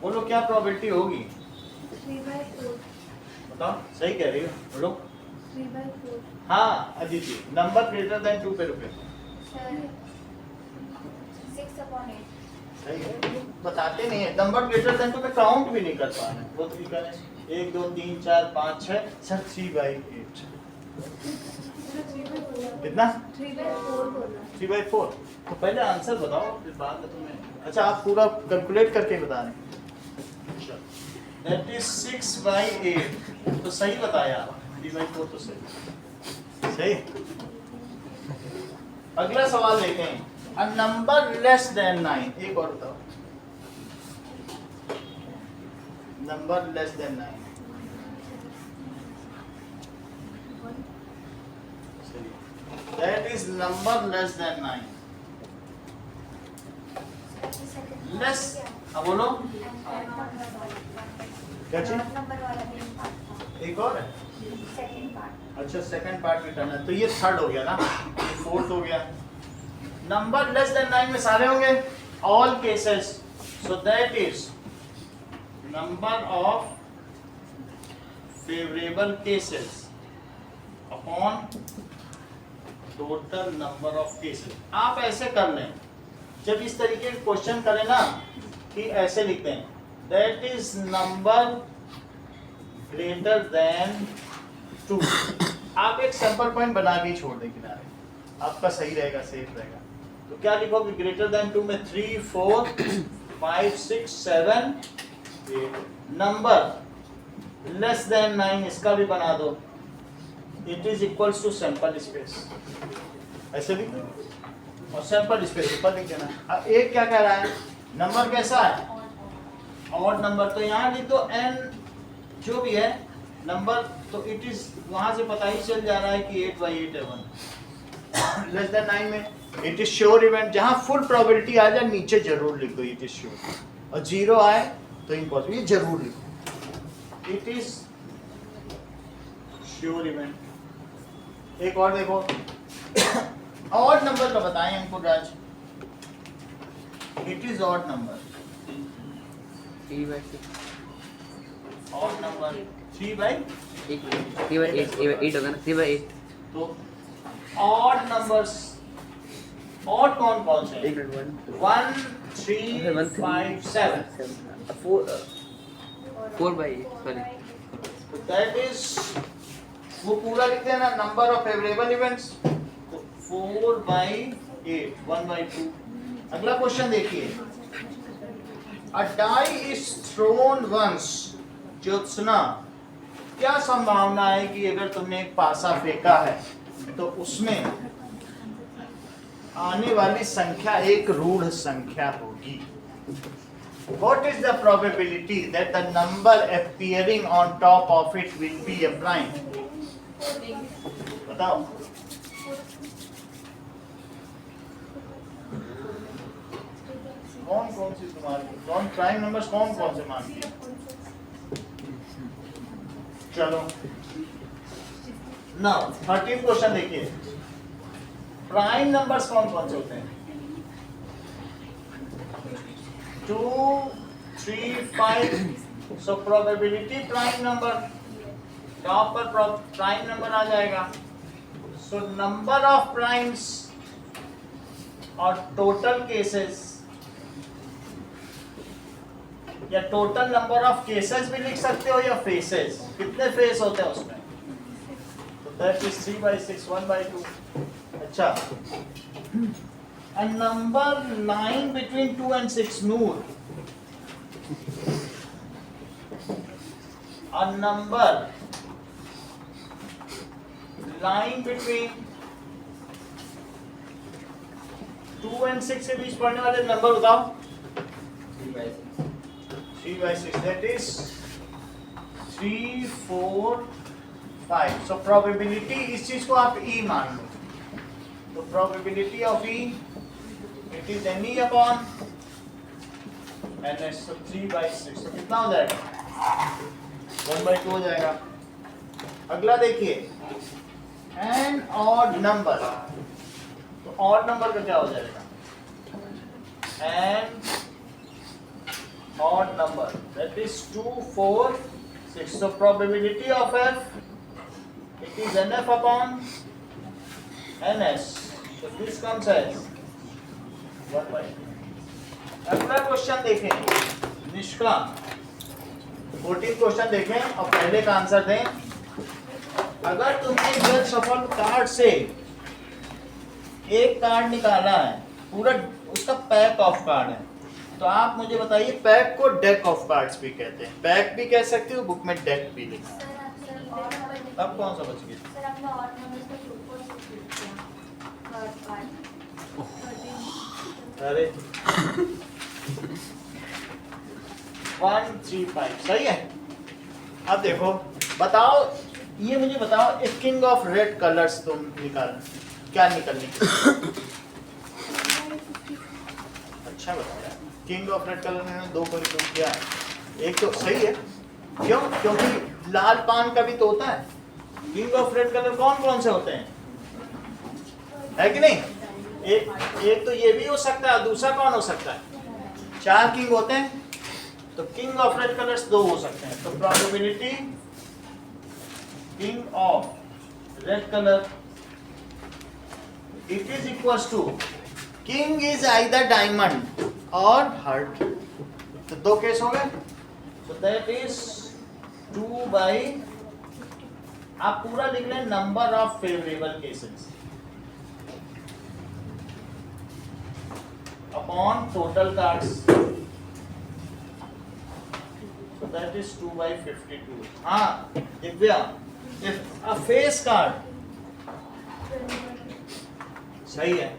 बोलो क्या प्रोबेबिलिटी होगी? 3/4, बताओ, सही कह रही हो, बोलो। 3/4, हाँ अदिति, नंबर ग्रेटर देन 2 पे रुके, 6/8, सही है, बताते नहीं है, नंबर ग्रेटर देन 2 पे काउंट भी नहीं कर पा रहे, वो तो लिखा है 1 2 3 4 5 6, सर 3/8, कितना? 3/4 बोला। 3/4, तो पहले आंसर बताओ फिर बाद में तुम्हें, अच्छा आप पूरा कैलकुलेट करके बता रहे हैं, दैट इज 6/8, तो सही बताया आप, 3/4 तो सही, सही। अगला सवाल लेते हैं, अ नंबर लेस देन 9, एक और बताओ, number less than 9, that is number less than 9, less, अब बोलो क्या चीज? नंबर वाला मेन पार्ट था, एक और है, सेकंड पार्ट। अच्छा सेकंड पार्ट भी करना है, तो ये थर्ड हो गया ना, ये फोर्थ हो गया। नंबर लेस देन 9 में सारे होंगे, all cases, so that is number of favourable cases upon total number of cases. आप ऐसे कर लें, जब इस तरीके के क्वेश्चन करें ना कि ऐसे लिखते हैं, that is number greater than 2, आप एक सैंपल पॉइंट बना के छोड़ दें किनारे, आपका सही रहेगा, सेफ रहेगा। तो क्या लिखोगे? ग्रेटर देन 2 में 3 4 5 6 7 8, नंबर लेस देन 9 इसका भी बना दो, it is equals to sample space, ऐसे लिख दो और सैंपल स्पेस ऊपर लिख देना। अब एक क्या कह रहा है, नंबर कैसा है? ऑड नंबर, तो यहाँ लिख दो n जो भी है नंबर, तो इट इज वहां से पता ही चल जा रहा है कि 8/8 है 1 लेस देन 9 में इट इज श्योर इवेंट। जहां फुल प्रोबेबिलिटी आ जाए नीचे जरूर लिखो इट इज श्योर, और 0 आए तो इम्पॉसिबल, ये जरूर लिखो इट इज श्योर इवेंट। एक और देखो ऑड नंबर का बताएं हमको Raj, it is odd number, 3/6 odd number 3/8 8 होगा ना, 3/8। तो ऑड नंबर्स, ऑड कौन कौन से हैं? 1 3 5 7, 4/8 सॉरी। दैट इज, वो पूरा लिखते हैं ना, नंबर ऑफ फेवरेबल इवेंट्स 4/8 1/2। अगला क्वेश्चन देखिए, a die is thrown once, Jyotsna, क्या संभावना है कि अगर तुमने एक पासा फेंका है तो उसमें आने वाली संख्या एक रूढ़ संख्या होगी। What is the probability that the number appearing on top of it will be a prime? बताओ। कौन कौन सी तुम्हारी, कौन प्राइम नंबर्स कौन कौन से मानती है? चलो ना 13 क्वेश्चन देखिए, प्राइम नंबर्स कौन कौन से होते हैं? 2 3 5, so probability prime number, top पर प्राइम नंबर आ जाएगा। सो नंबर ऑफ प्राइम्स और टोटल केसेस, या टोटल नंबर ऑफ केसेस भी लिख सकते हो, या फेसेस, कितने फेस होते हैं उसमें, तो दैट इज 3/6 1/2। अच्छा, a number lying between 2 and 6, Noor, a number lying between 2 and 6 के बीच पढ़ने वाले नंबर बताओ। 3/6, that is 3 4 5। so probability, इस चीज को आप E मान लो, तो probability of E, it is NE upon NS, so 3/6, तो कितना हो जाएगा? 1/2 हो जाएगा। अगला देखिए, an odd number, तो odd number का क्या हो जाएगा? an odd number, that is 2 4 6, so probability of F, it is NF upon NS, so this comes as 1/2। अगला क्वेश्चन देखें, निष्का 14 क्वेश्चन देखें और पहले का आंसर दें। अगर तुमने जज सफल कार्ड से एक कार्ड निकाला है, पूरा उसका पैक ऑफ कार्ड है, तो आप मुझे बताइए, पैक को डेक ऑफ कार्ड्स भी कहते हैं, पैक भी कह सकते हो, बुक में डेक भी लिखा है। अब कौन सा बच गया? सर आपने ऑड नंबर्स को 2 4 6 लिख दिया, थर्ड पार्ट। अरे 1 3 5 सही है। अब देखो, बताओ, ये मुझे बताओ, एक किंग ऑफ रेड कलर्स तुम निकाल, क्या निकलने? अच्छा बताया, किंग ऑफ रेड कलर में 2 को निकल किया, एक तो सही है। क्यों? क्योंकि लाल पान का भी तो होता है। किंग ऑफ रेड कलर कौन कौन से होते हैं, है कि नहीं? एक तो ये भी हो सकता है, दूसरा कौन हो सकता है? 4 किंग होते हैं, तो किंग ऑफ रेड कलर्स 2 हो सकते हैं। तो probability king of red colour, it is equals to, king is either diamond और हार्ट, तो 2 केस हो गए, so that is 2 by, आप पूरा लिख लें, number of favourable cases upon total cards, so that is 2 by 52। हाँ Divya, if a face card, सही है,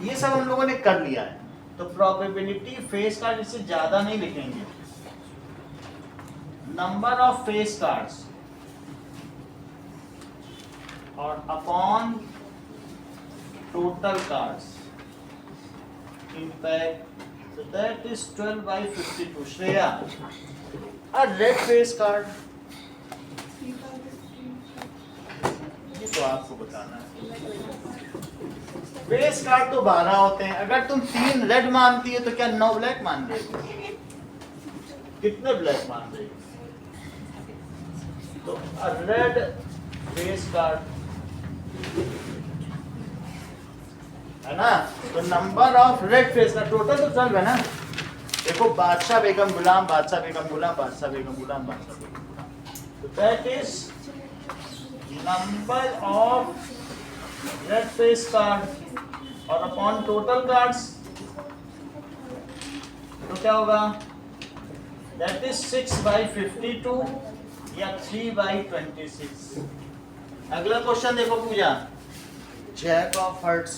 ये सब हम लोगों ने कर लिया है, तो प्रोबेबिलिटी फेस कार्ड इससे ज्यादा नहीं लिखेंगे, नंबर ऑफ फेस कार्ड्स और upon total cards impact, so that is 12 by 52. Shreya, a red face card, ये तो आपको बताना है। फेस कार्ड तो 12 होते हैं, अगर तुम 3 रेड मानती है तो क्या 9 ब्लैक मान रही हो? कितने ब्लैक मान रही हो? तो a red face card है ना, तो नंबर ऑफ रेड फेस का टोटल तो 12 है ना। देखो बादशाह बेगम गुलाम, बादशाह बेगम गुलाम, बादशाह बेगम गुलाम, बादशाह बेगम गुलाम, तो that is number of red face card और अपॉन टोटल कार्ड्स, तो क्या होगा? दैट इज 6 by 52 या 3 by 26। अगला क्वेश्चन देखो पूजा, जैक ऑफ हर्ट्स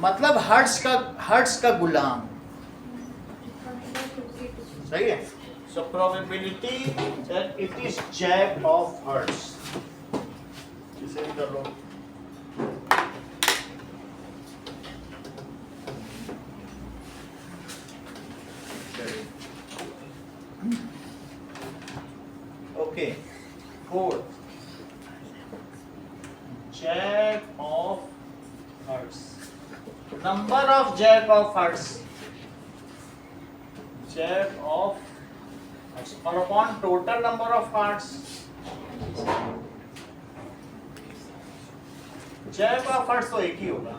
मतलब हर्ट्स का गुलाम, सही है। So probability that it is jack of hearts, इसे भी कर लो। Okay, fourth, jack of hearts, number of jack of hearts, jack of hearts or upon total number of hearts, jack of hearts तो एक ही होगा।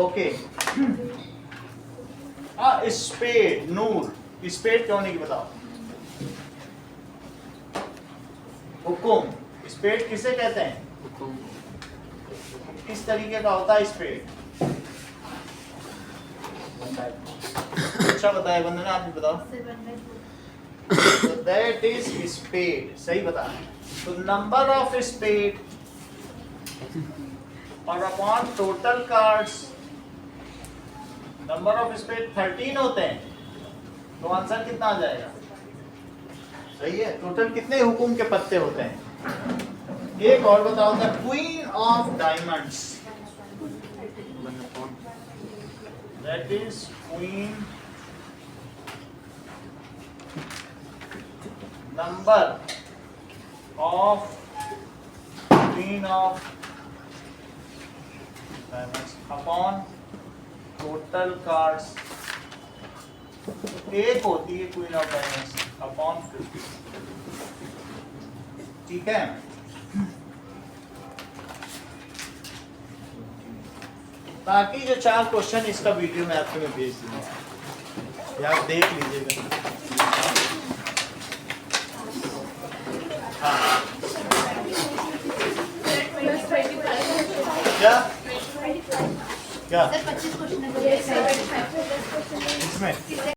ओके, स्पेड, नूर, स्पेड क्यों नहीं बताओ? हुकुम, स्पेड किसे कहते हैं? हुकुम किस तरीके का होता है स्पेड? अच्छा बताया वंदना, आप भी बताओ। So that is spade, सही बता। तो नंबर ऑफ स्पेड और upon total cards, number of spade 13 होते हैं, तो आंसर कितना आ जाएगा? सही है। टोटल कितने हुकुम के पत्ते होते हैं? एक और बताओ, the queen of diamonds, that is queen, number of queen of diamonds upon total cards, एक होती है क्वीन ऑफ डायमंड्स अपॉन 50। ठीक है, बाकी जो 4 क्वेश्चन इसका वीडियो मैं आपको भेज दूंगा, या आप देख लीजिएगा। हाँ। क्या क्या 25 क्वेश्चन है, इसमें